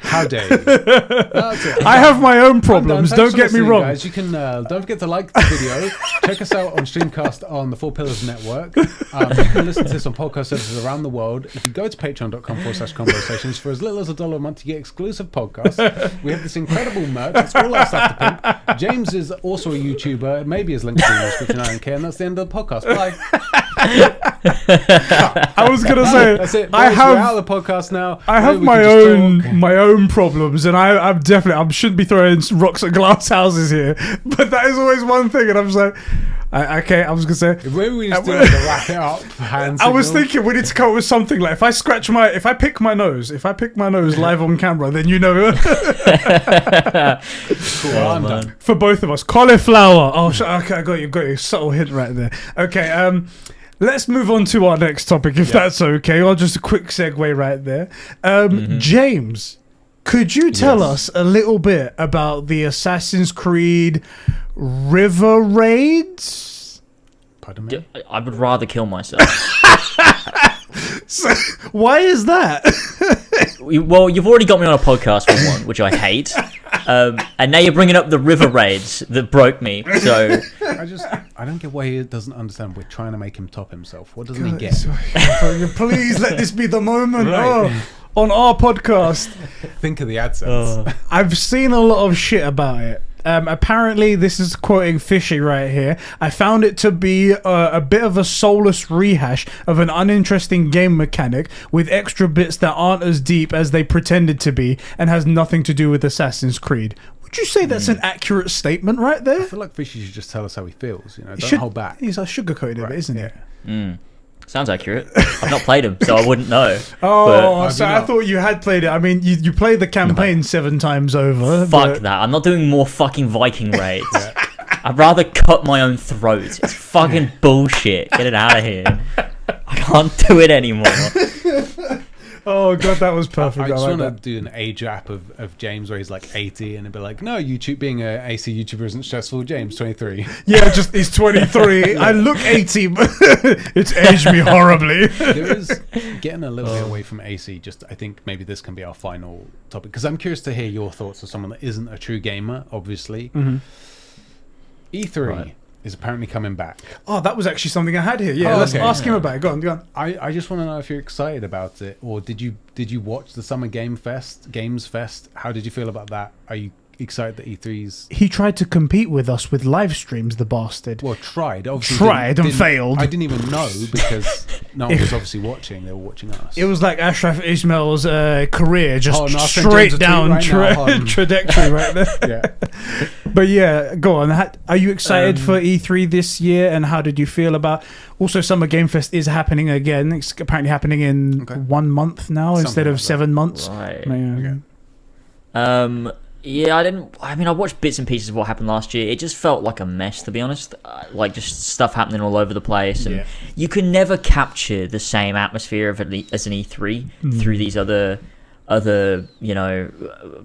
How dare you? That's it. I have my own problems. Don't get me wrong. Guys, you can don't forget to like the video. Check us out on Streamcast on the Four Pillars Network. You can listen to this on podcast services around the world. If you go to patreon.com/conversations, for as little as $1 a month, you get exclusive podcasts. We have this incredible merch. It's all our stuff to pimp. James is also a YouTuber. Maybe his link's in the description. I don't care. And that's the end of the podcast. Bye. I was gonna say that's it. Boys, I have we're out of the podcast now. I have my own problems, and I'm definitely, I shouldn't be throwing rocks at glass houses here, but that is always one thing, and I'm just like, okay, I was gonna say maybe we just do like a wrap it up hand I was thinking we need to come up with something like, if I pick my nose live on camera, then you know. Cool, I'm done. For both of us, cauliflower. Oh, okay, I got you. Subtle hint right there. Okay, let's move on to our next topic, if that's okay. Or just a quick segue right there. James, could you tell us a little bit about the Assassin's Creed River Raids? Pardon me? I would rather kill myself. So, why is that? Well, you've already got me on a podcast for one, which I hate. And now you're bringing up the river raids that broke me. So I don't get why he doesn't understand. We're trying to make him top himself. What doesn't he get? Please let this be the moment. Right. On our podcast. Think of the AdSense. I've seen a lot of shit about it. Apparently, this is quoting Fishy right here. I found it to be a bit of a soulless rehash of an uninteresting game mechanic with extra bits that aren't as deep as they pretended to be and has nothing to do with Assassin's Creed. Would you say that's an accurate statement right there? I feel like Fishy should just tell us how he feels. Don't hold back. He's a sugarcoated a bit, isn't it? Sounds accurate. I've not played him, so I wouldn't know. Oh, so I thought you had played it. I mean, you played the campaign 7 times over. Fuck that. I'm not doing more fucking Viking raids. I'd rather cut my own throat. It's fucking bullshit. Get it out of here. I can't do it anymore. Oh god, that was perfect. I just want to do an age app of James where he's like 80 and it'd be like, no, YouTube being an AC YouTuber isn't stressful. James 23. Yeah, just he's 23. I look 80, but it's aged me horribly. There is getting a little bit away from AC. Just I think maybe this can be our final topic, because I'm curious to hear your thoughts as someone that isn't a true gamer. Obviously, E3 is apparently coming back. Oh, that was actually something I had here. Yeah, let's ask him about it. Go on. I just want to know if you're excited about it, or did you watch the Summer Games Fest? How did you feel about that? Are you excited that E3's... He tried to compete with us with live streams, the bastard. Well, obviously and failed. I didn't even know, because no one was obviously watching. They were watching us. It was like Ashraf Ismail's career, just straight down trajectory right there. Yeah. But yeah, go on. Are you excited for E3 this year, and how did you feel about... Also, Summer Game Fest is happening again. It's apparently happening in 1 month now instead of 7 months. Right. Yeah, I watched bits and pieces of what happened last year. It just felt like a mess, to be honest. Like, just stuff happening all over the place. And you can never capture the same atmosphere as an E3 through these other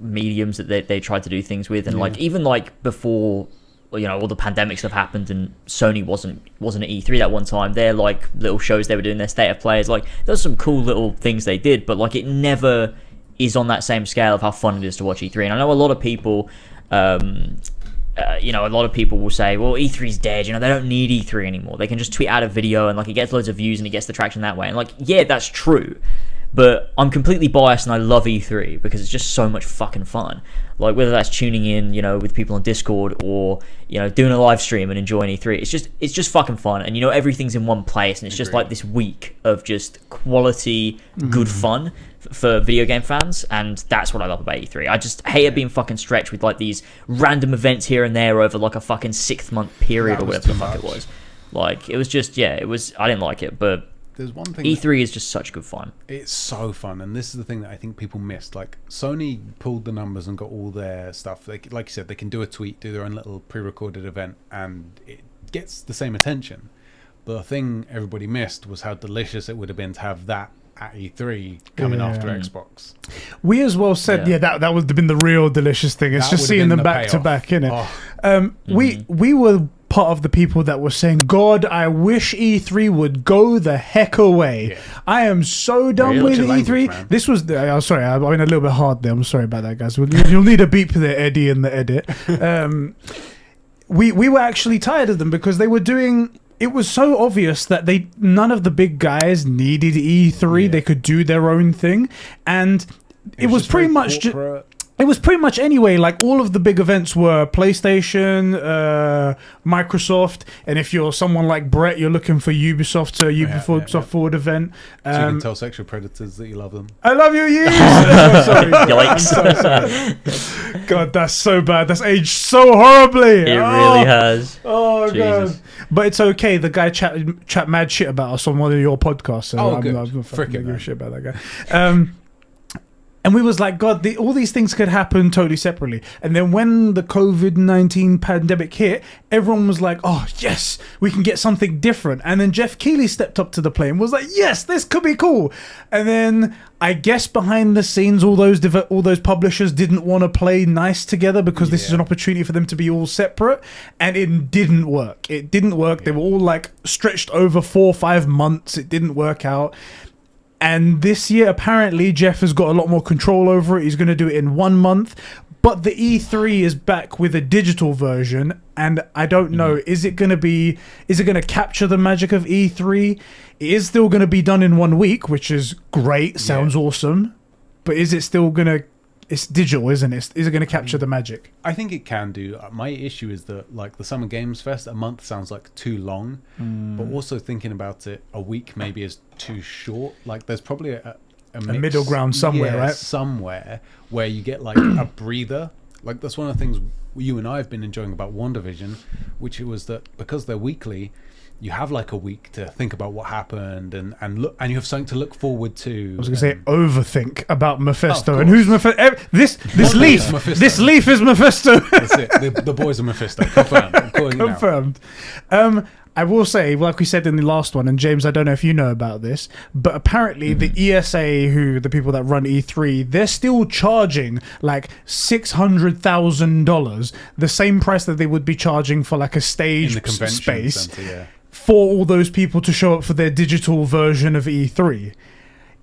mediums that they tried to do things with. And like, even like before, all the pandemic stuff happened and Sony wasn't at E3 that one time. Their like little shows they were doing, their state of players, like there was some cool little things they did, but like it never is on that same scale of how fun it is to watch E3. And I know a lot of people, a lot of people will say, well, E3's dead. They don't need E3 anymore. They can just tweet out a video and like it gets loads of views and it gets the traction that way. And like, yeah, that's true. But I'm completely biased, and I love E3 because it's just so much fucking fun. Like, whether that's tuning in, with people on Discord, or doing a live stream and enjoying E3, it's just fucking fun. And everything's in one place, and it's just like this week of just quality, good fun for video game fans, and that's what I love about E3. I just hate it being fucking stretched with like these random events here and there over like a fucking 6-month period or whatever the fuck it was. Like, it was just, I didn't like it, but there's one thing. E3 is just such good fun. It's so fun, and this is the thing that I think people missed. Like, Sony pulled the numbers and got all their stuff. Like you said, they can do a tweet, do their own little pre-recorded event, and it gets the same attention. But the thing everybody missed was how delicious it would have been to have that at E3 coming after Xbox. We as well said, that would have been the real delicious thing. It's just seeing them back to back, innit? We were part of the people that were saying, God, I wish E3 would go the heck away. Yeah. I am so done with E3. Man. This was, sorry, I mean a little bit hard there. I'm sorry about that, guys. You'll need a beep there, Eddie, in the edit. We were actually tired of them because they were doing... It was so obvious that none of the big guys needed E3. Yeah. They could do their own thing, and it was pretty much it was pretty much anyway. Like, all of the big events were PlayStation, Microsoft, and if you're someone like Brett, you're looking for Ubisoft, Ubisoft Forward event. So you can tell sexual predators that you love them. I love you, you. Sorry, I'm so sorry. God, that's so bad. That's aged so horribly. It really has. Oh Jesus. God. But it's okay. The guy chat mad shit about us on one of your podcasts. So I'm not fucking give a shit about that guy. And we was like, God, all these things could happen totally separately. And then when the COVID-19 pandemic hit, everyone was like, oh, yes, we can get something different. And then Jeff Keighley stepped up to the plate and was like, yes, this could be cool. And then I guess behind the scenes, all those publishers didn't want to play nice together because this is an opportunity for them to be all separate. And it didn't work. It didn't work. Yeah. They were all like stretched over 4 or 5 months. It didn't work out. And this year, apparently, Jeff has got a lot more control over it. He's going to do it in 1 month. But the E3 is back with a digital version. And I don't know, is it going to capture the magic of E3? It is still going to be done in 1 week, which is great. Sounds awesome. But is it still going to... It's digital, isn't it? Is it going to capture the magic? I think it can do. My issue is that, like, the Summer Games Fest, a month sounds like too long. But also thinking about it, a week maybe is too short. Like, there's probably a middle ground somewhere, right? Somewhere where you get, like, a breather. Like, that's one of the things you and I have been enjoying about WandaVision, which was that because they're weekly, you have like a week to think about what happened and look, and you have something to look forward to. I was going to say overthink about Mephisto and who's Mephisto. This leaf is Mephisto. That's it. The boys are Mephisto. Confirmed. I'm calling Confirmed. I will say, like we said in the last one, and James, I don't know if you know about this, but apparently the ESA, the people that run E3, they're still charging like $600,000, the same price that they would be charging for like a stage in the convention space. Center, for all those people to show up for their digital version of E3.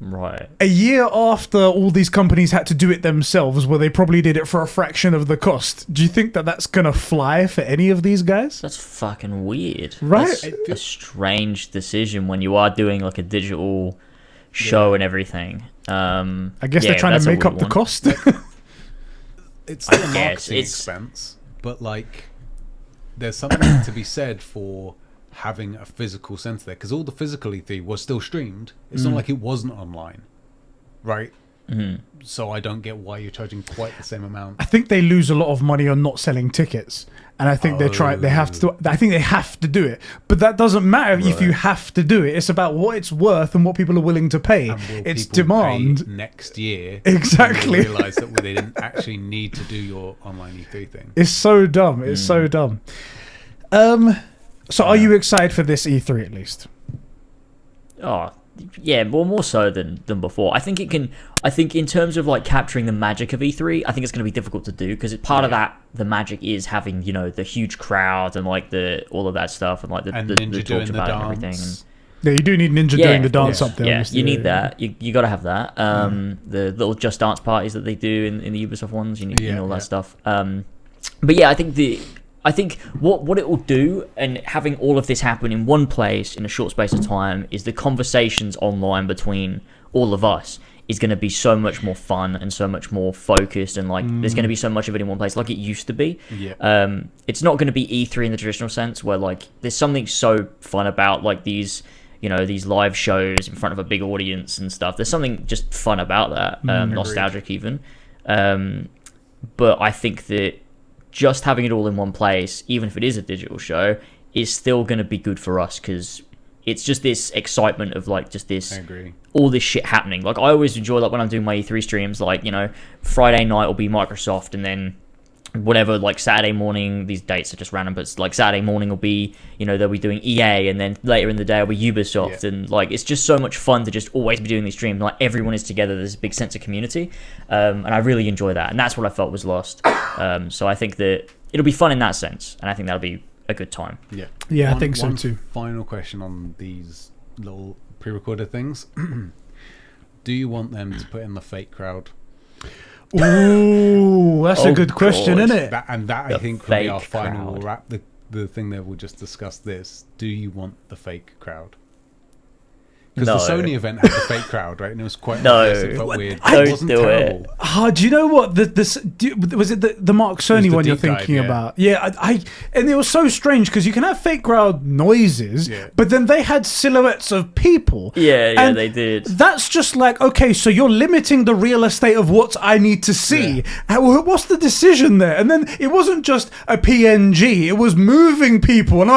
Right. A year after all these companies had to do it themselves, where they probably did it for a fraction of the cost. Do you think that that's going to fly for any of these guys? That's fucking weird. Right? That's a strange decision when you are doing like a digital show and everything. I guess they're trying to make up the cost. It's still a marketing expense, but like there's something to be said for having a physical sense there, because all the physical E3 was still streamed. It's not like it wasn't online, right? So I don't get why you're charging quite the same amount. I think they lose a lot of money on not selling tickets, and I think they have to. I think they have to do it, but that doesn't matter if you have to do it. It's about what it's worth and what people are willing to pay. It's demand. Pay next year, exactly. Realize that they didn't actually need to do your online E3 thing. It's so dumb. It's so dumb. So are you excited for this E3 at least? Oh, yeah, more so than before. I think it can. I think in terms of like capturing the magic of E3, I think it's going to be difficult to do because part of that, the magic is having the huge crowd and like all of that stuff and like the talks about it and everything. And, yeah, you do need Ninja doing the dance up there. Yeah, you need that. You got to have that. The little Just Dance parties that they do in the Ubisoft ones, you need all that stuff. But yeah, I think what it will do, and having all of this happen in one place in a short space of time, is the conversations online between all of us, is going to be so much more fun and so much more focused, and like there's going to be so much of it in one place like it used to be. It's not going to be E3 in the traditional sense, where like there's something so fun about like these, you know, these live shows in front of a big audience and stuff. There's something just fun about that, nostalgic even. But I think that just having it all in one place, even if it is a digital show, is still going to be good for us, because it's just this excitement of like just this, all this shit happening. Like I always enjoy like when I'm doing my E3 streams, like, you know, Friday night will be Microsoft, and then whatever, like Saturday morning, these dates are just random, but it's like Saturday morning will be, you know, they'll be doing EA, and then later in the day will be Ubisoft, and like it's just so much fun to just always be doing these streams. Like everyone is together, there's a big sense of community, and I really enjoy that, and that's what I felt was lost. So I think that it'll be fun in that sense, and I think that'll be a good time. I think so too. Final question on these little pre-recorded things. Do you want them to put in the fake crowd? Ooh, that's a good question, isn't it? That I think will be our final wrap. The thing that we'll just discuss this. Do you want the fake crowd? Because the Sony event had the fake crowd, right? And it was quite obvious. It felt weird. It wasn't terrible. Do you know what? Was it the Mark Sony one you're thinking about? Yeah, and it was so strange because you can have fake crowd noises, but then they had silhouettes of people. Yeah, they did. That's just like, okay, so you're limiting the real estate of what I need to see. What's the decision there? And then it wasn't just a PNG; it was moving people, and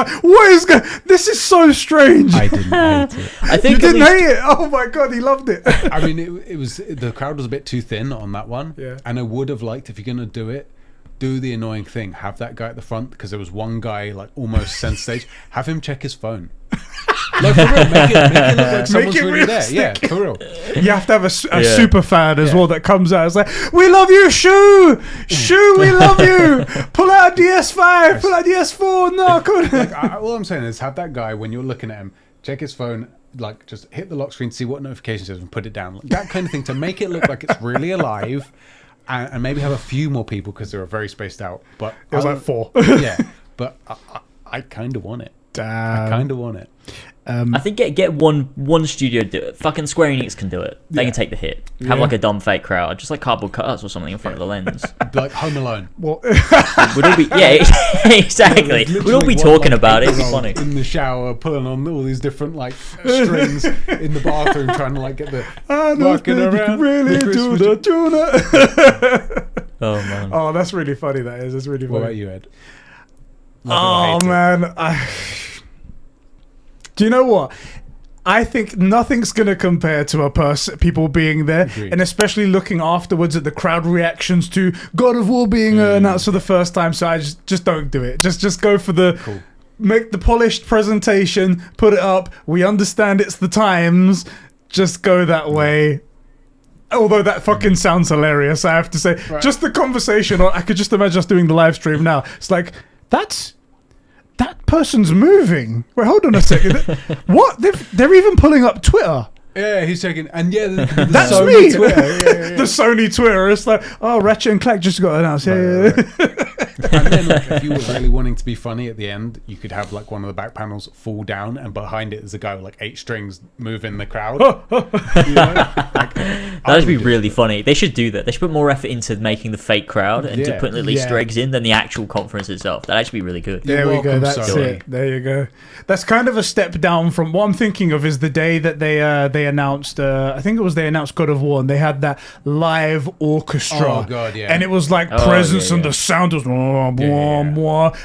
this is so strange. I didn't hate it. I think didn't hate it. Oh my god, he loved it. I mean, it was, the crowd was a bit too thin on that one. And I would have liked, if you're gonna do it, do the annoying thing. Have that guy at the front, because there was one guy like almost center stage. Have him check his phone. Like for real, make it look like someone's really there. Yeah, for real. You have to have a super fan as well that comes out. It's like, we love you, Shu, we love you. Pull out a DS5, pull out a DS4. No, come on. Like, all I'm saying is, have that guy, when you're looking at him, check his phone. Like, just hit the lock screen, see what notifications is, and put it down. Like, that kind of thing, to make it look like it's really alive, and maybe have a few more people, because they were very spaced out. But it was like 4. Yeah, but I kind of want it. Damn. I kind of want it. I think get one studio do it. Fucking Square Enix can do it. They can take the hit. Have like a dumb fake crowd, just like cardboard cutouts or something in front of the lens. Like Home Alone. Well, we'd all be exactly. We'd all be talking about it. It'd be funny. In the shower, pulling on all these different like strings in the bathroom, trying to like get the walking around. Really do the tuna. Oh man. Oh, that's really funny. That's really funny. What about you, Ed? Oh man. Do you know what? I think nothing's going to compare to people being there. Agreed. And especially looking afterwards at the crowd reactions to God of War being announced for the first time. So I just don't do it. Just go for make the polished presentation, put it up. We understand it's the times. Just go that way. Although that fucking sounds hilarious, I have to say. Right. Just the conversation, I could just imagine us doing the live stream now. It's like, that person's moving. Wait, hold on a second. What? They're even pulling up Twitter. Yeah, he's checking. And the that's Sony me. Twitter. Yeah. The Sony Twitter. It's like, Ratchet and Clank just got announced. Right. And then, like, if you were really wanting to be funny at the end, you could have like one of the back panels fall down, and behind it is a guy with like 8 strings moving the crowd. You know? That'd be really funny. They should do that. They should put more effort into making the fake crowd and to putting at least Easter eggs in than the actual conference itself. That'd actually be really good. There we go. That's it. There you go. That's kind of a step down from what I'm thinking of. Is the day that they announced. I think it was they announced God of War, and they had that live orchestra. Oh god, yeah. And it was like presence, and the sound was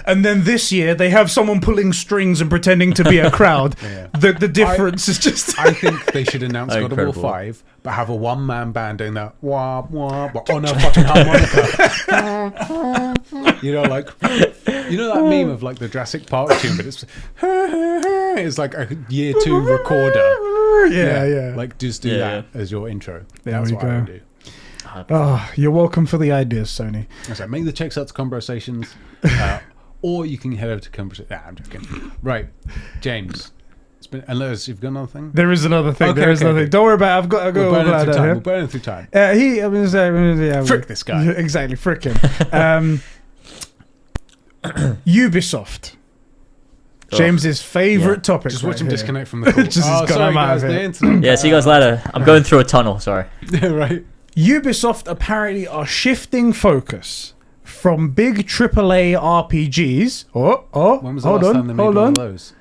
and then this year they have someone pulling strings and pretending to be a crowd. The difference is just. I think they should announce God of War 5, but have a one-man band doing that wah wah on a fucking harmonica. You know, like that meme of like the Jurassic Park tune, but it's like a year 2 recorder. Yeah. Like just do that as your intro. There That's we what go. I would do. Oh, you're welcome for the ideas, Sony. So make the checks out to Conversations, or you can head over to Conversations. I'm joking. Right, James. It's been, unless you've got another thing. There is another thing. There is another thing. Don't worry about it. I've got we're burning through time. Frick this guy. Exactly, frick him. Ubisoft. James's favorite topic. Just watch him here. disconnect from the call. Just oh, got sorry, him out guys. of The it. internet. Yeah, see you guys later. I'm going through a tunnel. Sorry. Right. Ubisoft apparently are shifting focus from big AAA RPGs. When was the last time they made one of those?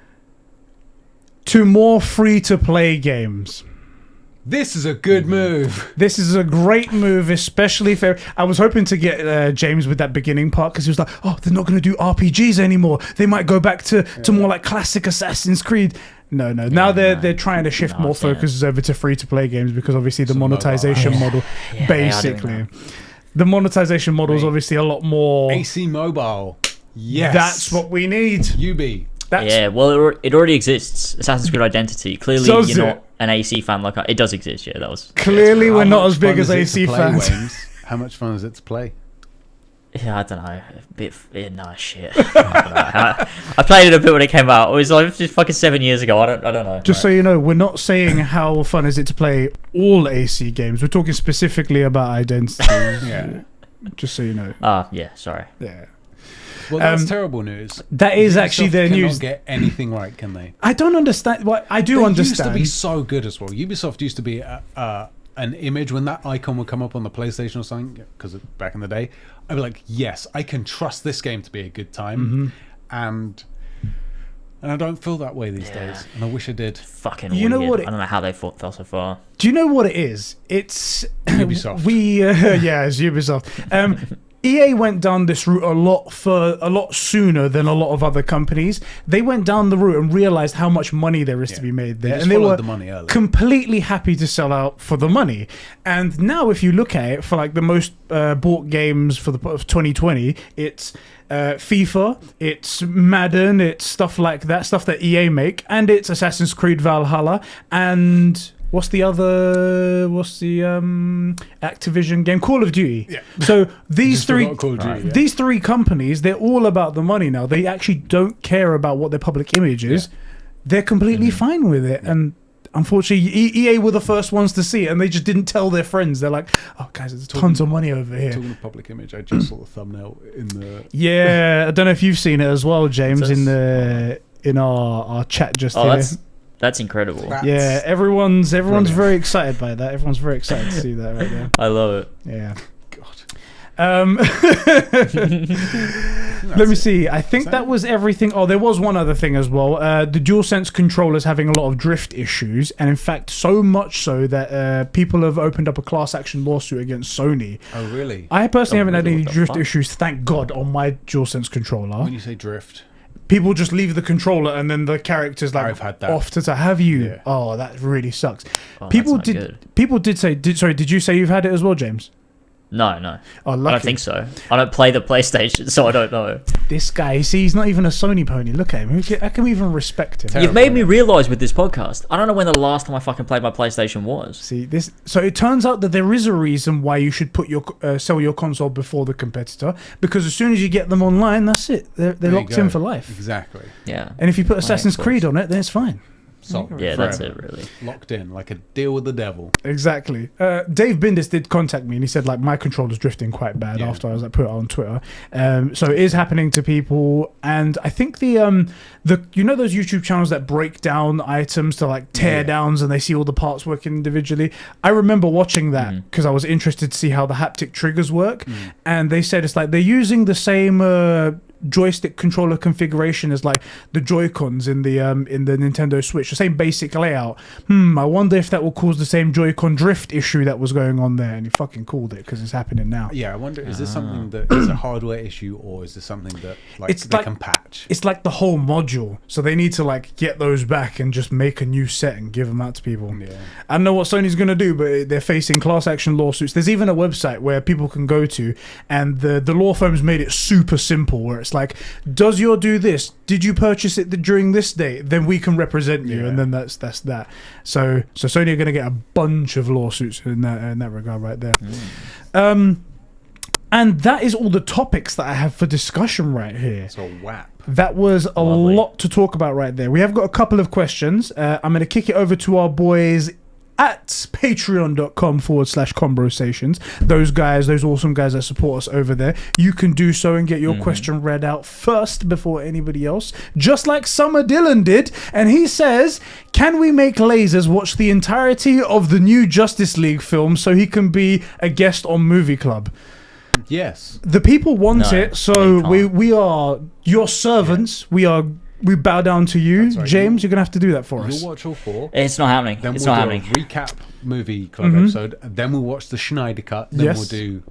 To more free-to-play games. This is a good move. This is a great move, especially for... I was hoping to get James with that beginning part because he was like, oh, they're not going to do RPGs anymore. They might go back to more like classic Assassin's Creed. No. Now they're trying to shift more focuses over to free-to-play games because obviously the monetization model, basically. The monetization model is obviously a lot more... AC Mobile. Yes. That's what we need. UB. Well, it already exists. Assassin's Creed Identity. Clearly, Does you're it? not an AC fan like it does exist. Yeah, that was Clearly, we're not as big as How much fun is AC it to play, fans. Waynes? How much fun is it to play? Yeah, I don't know. No shit. I played it a bit when it came out. It was like just fucking 7 years ago. I don't know. Just so you know, we're not saying how fun is it to play all AC games. We're talking specifically about Identity. Yeah. Just so you know. Yeah. Sorry. Yeah. Well, that's terrible news. That is actually Ubisoft their cannot news. Get anything right, can they? I don't understand. Well, I do understand. Used to be so good as well. Ubisoft used to be an image when that icon would come up on the PlayStation or something. Because back in the day, I'd be like, yes, I can trust this game to be a good time, and I don't feel that way these days, and I wish I did. Fucking You know weird. what I don't know how they fell so far. Do you know what it is? It's Ubisoft. It's Ubisoft. EA went down this route a lot sooner than a lot of other companies. They went down the route and realized how much money there is to be made there, and they were the money early. completely happy to sell out for the money. And now, if you look at it, for like the most bought games for of 2020, it's FIFA, it's Madden, it's stuff like that, stuff that EA make, and it's Assassin's Creed Valhalla, and what's the Activision game? Call of Duty. Yeah. So these Just forgot Call of Duty, yeah. these three companies, they're all about the money now. They actually don't care about what their public image is. They're completely fine with it. And unfortunately, EA were the first ones to see it, and they just didn't tell their friends. They're like, oh, guys, there's tons of money over here. Talking of public image, I just saw the thumbnail in the... Yeah, I don't know if you've seen it as well, James, Says- in our chat just here. That's incredible. Yeah, everyone's brilliant. very excited by that. Everyone's very excited to see that right there. I love it. Yeah. God. Let me see. I think that was everything. Oh, there was one other thing as well. The DualSense controller's having a lot of drift issues, and in fact, so much so that people have opened up a class action lawsuit against Sony. Oh, really? I personally haven't had really? any What the drift fuck? issues, thank God, on my DualSense controller. When you say drift... People just leave the controller and then the character's like I've had that. off to have you. Yeah. Oh, that really sucks. Oh, People that's not did. good. People did say. Did you say you've had it as well, James? No. Oh, I lucky. don't think so. I don't play the PlayStation, so I don't know. This guy, see, he's not even a Sony pony. Look at him. I can even respect him. You've made me realise with this podcast, I don't know when the last time I fucking played my PlayStation was. See this. So it turns out that there is a reason why you should put your sell your console before the competitor, because as soon as you get them online, that's it. They're There you locked go. in for life. Exactly. Yeah. And if you put Assassin's Xbox. Creed on it, then it's fine. So, Yeah, that's forever. it, really. Locked in, like a deal with the devil. Exactly. Dave Bindis did contact me and he said like my controller's drifting quite bad after I was like put it on Twitter. So it is happening to people, and I think the you know those YouTube channels that break down items to like tear downs and they see all the parts working individually. I remember watching that because I was interested to see how the haptic triggers work, and they said it's like they're using the same joystick controller configuration as like the Joy-Cons in the Nintendo Switch, the same basic layout. I wonder if that will cause the same Joy-Con drift issue that was going on there, and he fucking called it because it's happening now. Yeah, I wonder, is this something that is a hardware issue, or is this something that they can patch? It's like the whole module, so they need to like get those back and just make a new set and give them out to people. Yeah. I don't know what Sony's gonna do, but they're facing class action lawsuits. There's even a website where people can go to, and the law firm's made it super simple, where it's like, does your do this? Did you purchase it during this date? Then we can represent you, and then that's that. So Sony are gonna get a bunch of lawsuits in that regard right there. And that is all the topics that I have for discussion right here. So WAP. That was a Lovely. lot to talk about right there. We have got a couple of questions. I'm going to kick it over to our boys at patreon.com/conversations. Those awesome guys that support us over there, you can do so and get your question read out first before anybody else, just like Summer Dillon did. And he says, can we make LazerzZ watch the entirety of the new Justice League film so he can be a guest on Movie Club? Yes. The people want No, it, so you we are your servants. We bow down to you. That's right. James, you're going to have to do that for us. You'll watch all 4. It's not happening. Then It's we'll not do happening. a recap movie club episode. Then we'll watch the Schneider cut. Then Yes. we'll do.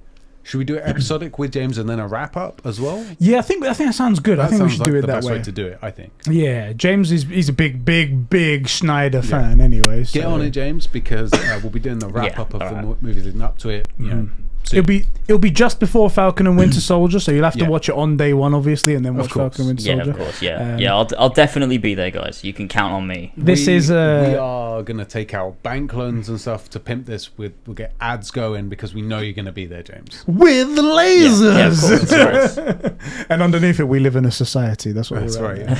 Should we do it episodic with James and then a wrap up as well? Yeah, I think that sounds good. I think we should do it the that best way. way to do it. I think. Yeah, James he's a big Schneider fan anyway. So. Get on it, James, because we'll be doing the wrap up of the movies leading up to it. You know, soon. It'll be just before Falcon and Winter Soldier, so you'll have to Yeah. watch it on day one, obviously, and then watch course. Falcon and Winter Yeah, Soldier. of course. Yeah, I'll definitely be there, guys. You can count on me. This is we are gonna take out bank loans and stuff to pimp this. We'll get ads going because we know you're gonna be there, James. with lasers. Yeah, of course. And underneath it, we live in a society. That's what That's we're right. at.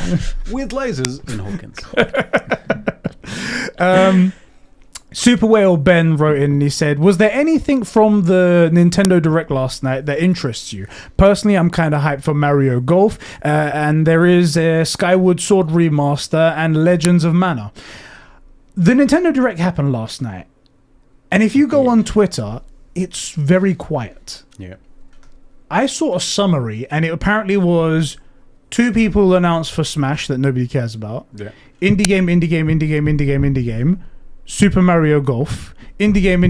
With lasers in Hawkins. Super Whale Ben wrote in and he said, was there anything from the Nintendo Direct last night that interests you? Personally, I'm kind of hyped for Mario Golf, and there is a Skyward Sword remaster and Legends of Mana. The Nintendo Direct happened last night, and if you go on Twitter, it's very quiet. Yeah. I saw a summary, and it apparently was 2 people announced for Smash that nobody cares about. Yeah. Indie game, Super Mario Golf, indie game,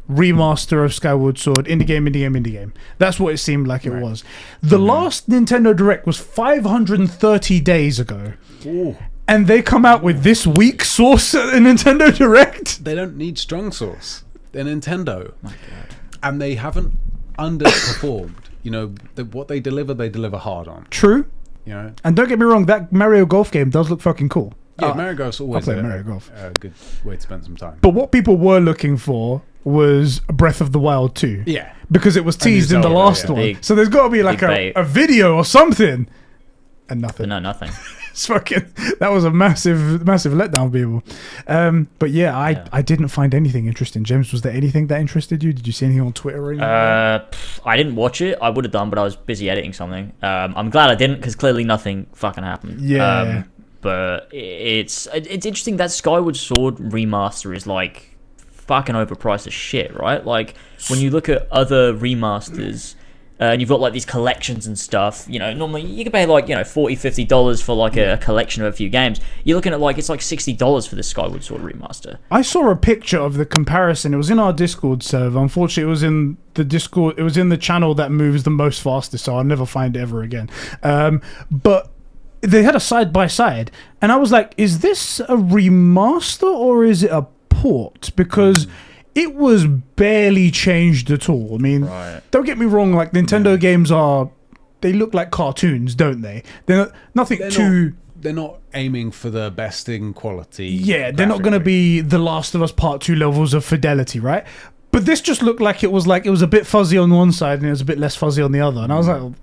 remaster of Skyward Sword, indie game. That's what it seemed like it was. The last Nintendo Direct was 530 days ago. Ooh. And they come out with this weak source at the Nintendo Direct? They don't need strong sauce. They're Nintendo. My God. And they haven't underperformed. You know, what they deliver hard on. True. You know? And don't get me wrong, that Mario Golf game does look fucking cool. Yeah, Mario Golf's always play Mario Golf. a good way to spend some time. But what people were looking for was Breath of the Wild 2. Yeah. Because it was teased in the Zelda, last yeah. one. Big- So there's got to be like big bait. a video or something. And nothing. But no, nothing. It's fucking, that was a massive letdown, people. But yeah, I didn't find anything interesting. James, was there anything that interested you? Did you see anything on Twitter or anything? I didn't watch it. I would have done, but I was busy editing something. I'm glad I didn't, because clearly nothing fucking happened. Yeah. But it's interesting that Skyward Sword remaster is like fucking overpriced as shit, right? Like when you look at other remasters, and you've got like these collections and stuff, you know, normally you can pay like, you know, $40-$50 for like a collection of a few games. You're looking at like, it's like $60 for this Skyward Sword remaster. I saw a picture of the comparison. It was in our Discord server. Unfortunately, it was in the Discord. It was in the channel that moves the most fastest, so I'll never find it ever again. But they had a side by side, and I was like, is this a remaster or is it a port? Because it was barely changed at all. I mean, don't get me wrong, like Nintendo games they look like cartoons, don't they? They're not aiming for the best in quality. Yeah, they're not going to be The Last of Us Part 2 levels of fidelity, right? But this just looked like it was a bit fuzzy on one side and it was a bit less fuzzy on the other. And I was like,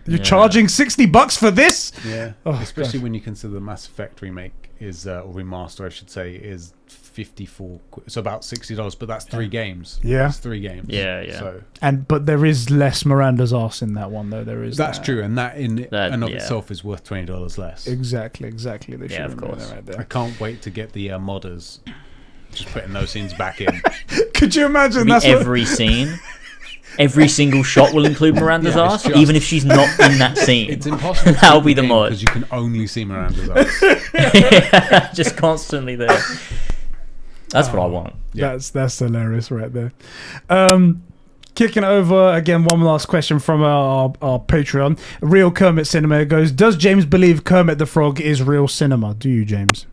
you're charging $60 for this? Yeah, Oh, especially gosh. when you consider the Mass Effect remake or remaster, I should say, is 54. So about $60, but that's 3 games. Yeah. It's 3 games. Yeah. So But there is less Miranda's arse in that one, though. There is. that's that. true, and that in and of yeah. itself is worth $20 less. Exactly. They should of remember course. that right I there. can't wait to get the modders. Just putting those scenes back in. Could you imagine? That's Every scene, every single shot will include Miranda's Yeah, it's arse, just- even if she's not in that scene. It's impossible. That'll be the mod. because you can only see Miranda's eyes. Just constantly there. That's what I want. Yeah. That's hilarious right there. Kicking over again, one last question from our Patreon. Real Kermit Cinema goes, does James believe Kermit the Frog is real cinema? Do you, James?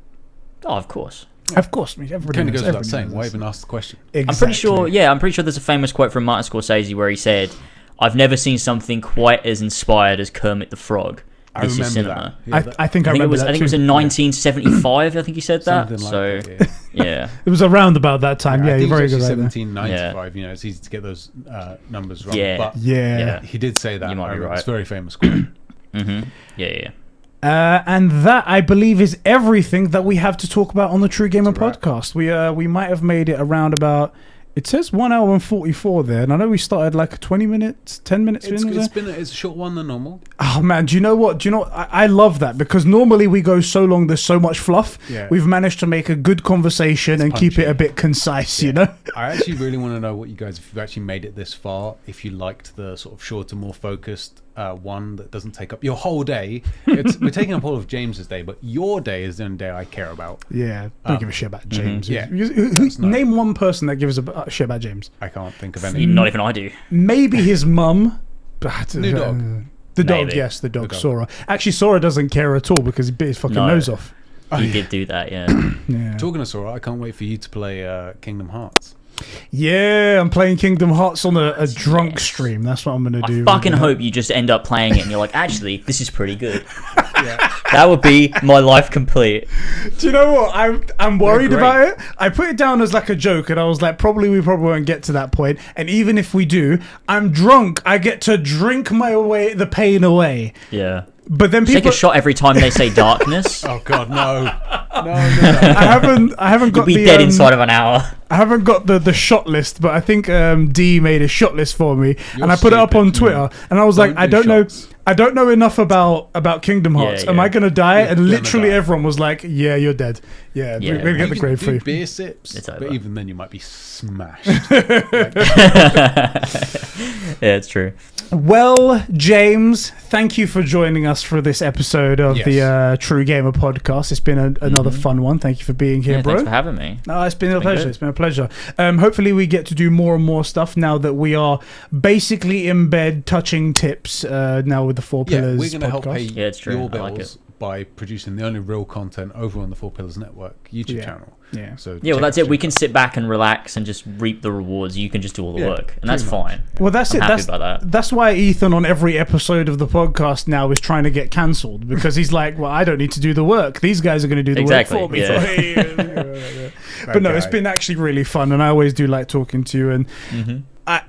Oh, of course. Of course. I mean, everybody Kind of knows, goes without everybody saying. knows Why this. even ask the question? Exactly. I'm pretty sure there's a famous quote from Martin Scorsese where he said, I've never seen something quite as inspired as Kermit the Frog. I This is remember cinema. that. Yeah, I think I I think it remember was. that I think it was too. in 1975. I think he said that. Something like So that, yeah, It was around about that time. Yeah, I you're think very it's good actually right there. 1795. You know, it's easy to get those numbers wrong. Yeah. But Yeah. Yeah. he did say that. You might be I remember. right. It's a very famous quote. yeah. And that, I believe, is everything that we have to talk about on the True Gamer podcast. We might have made it around about... It says 1 hour and 44 there, and I know we started like 20 minutes, 10 minutes. It's a short one than normal. Oh man, do you know what? I love that, because normally we go so long, there's so much fluff. Yeah. We've managed to make a good conversation and keep it a bit concise, you know? I actually really want to know what you guys, if you've actually made it this far, if you liked the sort of shorter, more focused one that doesn't take up your whole day. We're taking up all of James's day, but your day is the only day I care about. Yeah, don't give a shit about James. Yeah. Name one person that gives a shit about James. I can't think of any. Not even I do. Maybe his mum. New dog. The dog, Maybe. yes, the dog, Sora. Actually, Sora doesn't care at all because he bit his fucking nose off. He did do that, yeah. Yeah. Talking of Sora, I can't wait for you to play Kingdom Hearts. Yeah, I'm playing Kingdom Hearts on a drunk stream. That's what I'm going to do. I fucking hope you just end up playing it and you're like, actually, this is pretty good. Yeah. That would be my life complete. Do you know what? I'm worried about it. I put it down as like a joke, and I was like, we probably won't get to that point. And even if we do, I'm drunk. I get to drink the pain away. Yeah. But then people Take a shot every time they say darkness. Oh God, no. I haven't got You'll be dead inside of an hour. I haven't got the shot list, but I think D made a shot list for me, and I put it up on Twitter, and I was like, I don't know enough about Kingdom Hearts. Am I gonna die? And literally everyone was like, yeah, you're dead. Yeah, we're gonna get the grave for you. Beer sips, It's over. but even then you might be smashed. Yeah, it's true. Well, James, thank you for joining us for this episode of the True Gamer podcast. It's been another fun one. Thank you for being here, bro. Thanks for having me. No, it's been a pleasure. good. It's been a pleasure. Hopefully we get to do more and more stuff now that we are basically in bed touching tips now with the Four Pillars we're going to help pay Yeah, it's true. your I like bills by producing the only real content over on the Four Pillars Network YouTube channel. Yeah. So Yeah, well, that's it. We can sit back and relax and just reap the rewards. You can just do all the work, and that's pretty much. fine. Well, that's I'm it. happy about that. That's why Ethan on every episode of the podcast now is trying to get cancelled, because he's like, well, I don't need to do the work. These guys are going to do the Exactly, work for me. yeah. But no, it's been actually really fun, and I always do like talking to you. And I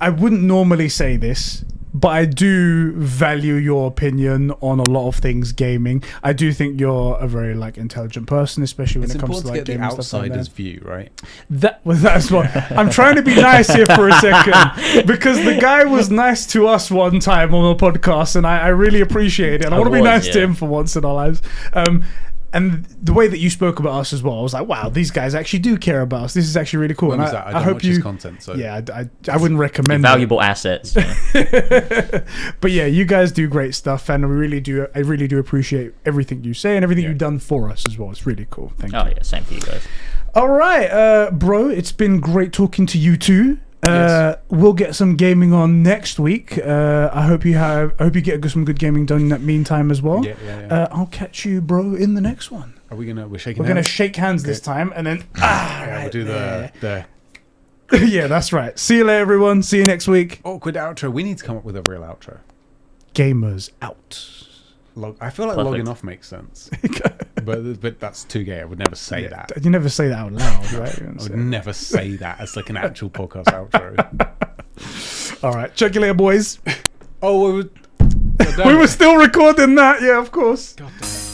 wouldn't normally say this, but I do value your opinion on a lot of things gaming. I do think you're a very intelligent person, especially when it comes to get the gaming and stuff like outsider's that. view, right? That's what I'm trying to be nice here for a second, because the guy was nice to us one time on the podcast, and I really appreciate it. And I want to be nice to him for once in our lives. And the way that you spoke about us as well, I was like, wow, these guys actually do care about us. This is actually really cool. When And was that? I I don't hope watch you his content, so yeah, I wouldn't recommend it. Valuable assets. But yeah, you guys do great stuff, and I really do appreciate everything you say and everything you've done for us as well. It's really cool. Thank you. Oh yeah, same for you guys. All right, bro, it's been great talking to you too. Yes. We'll get some gaming on next week. I hope you get some good gaming done in that meantime as well. Yeah. I'll catch you, bro, in the next one. We're shaking We're gonna hands? shake hands this time, and then We'll do the yeah, that's right. See you later, everyone. See you next week. awkward outro. We need to come up with a real outro. Gamers out. I feel like Perfect. logging off makes sense, but that's too gay. I would never say that. You never say that out loud, right? I would never say that as an actual podcast outro. All right, check you later, boys. Oh, We were still recording that. Yeah, of course. God damn it.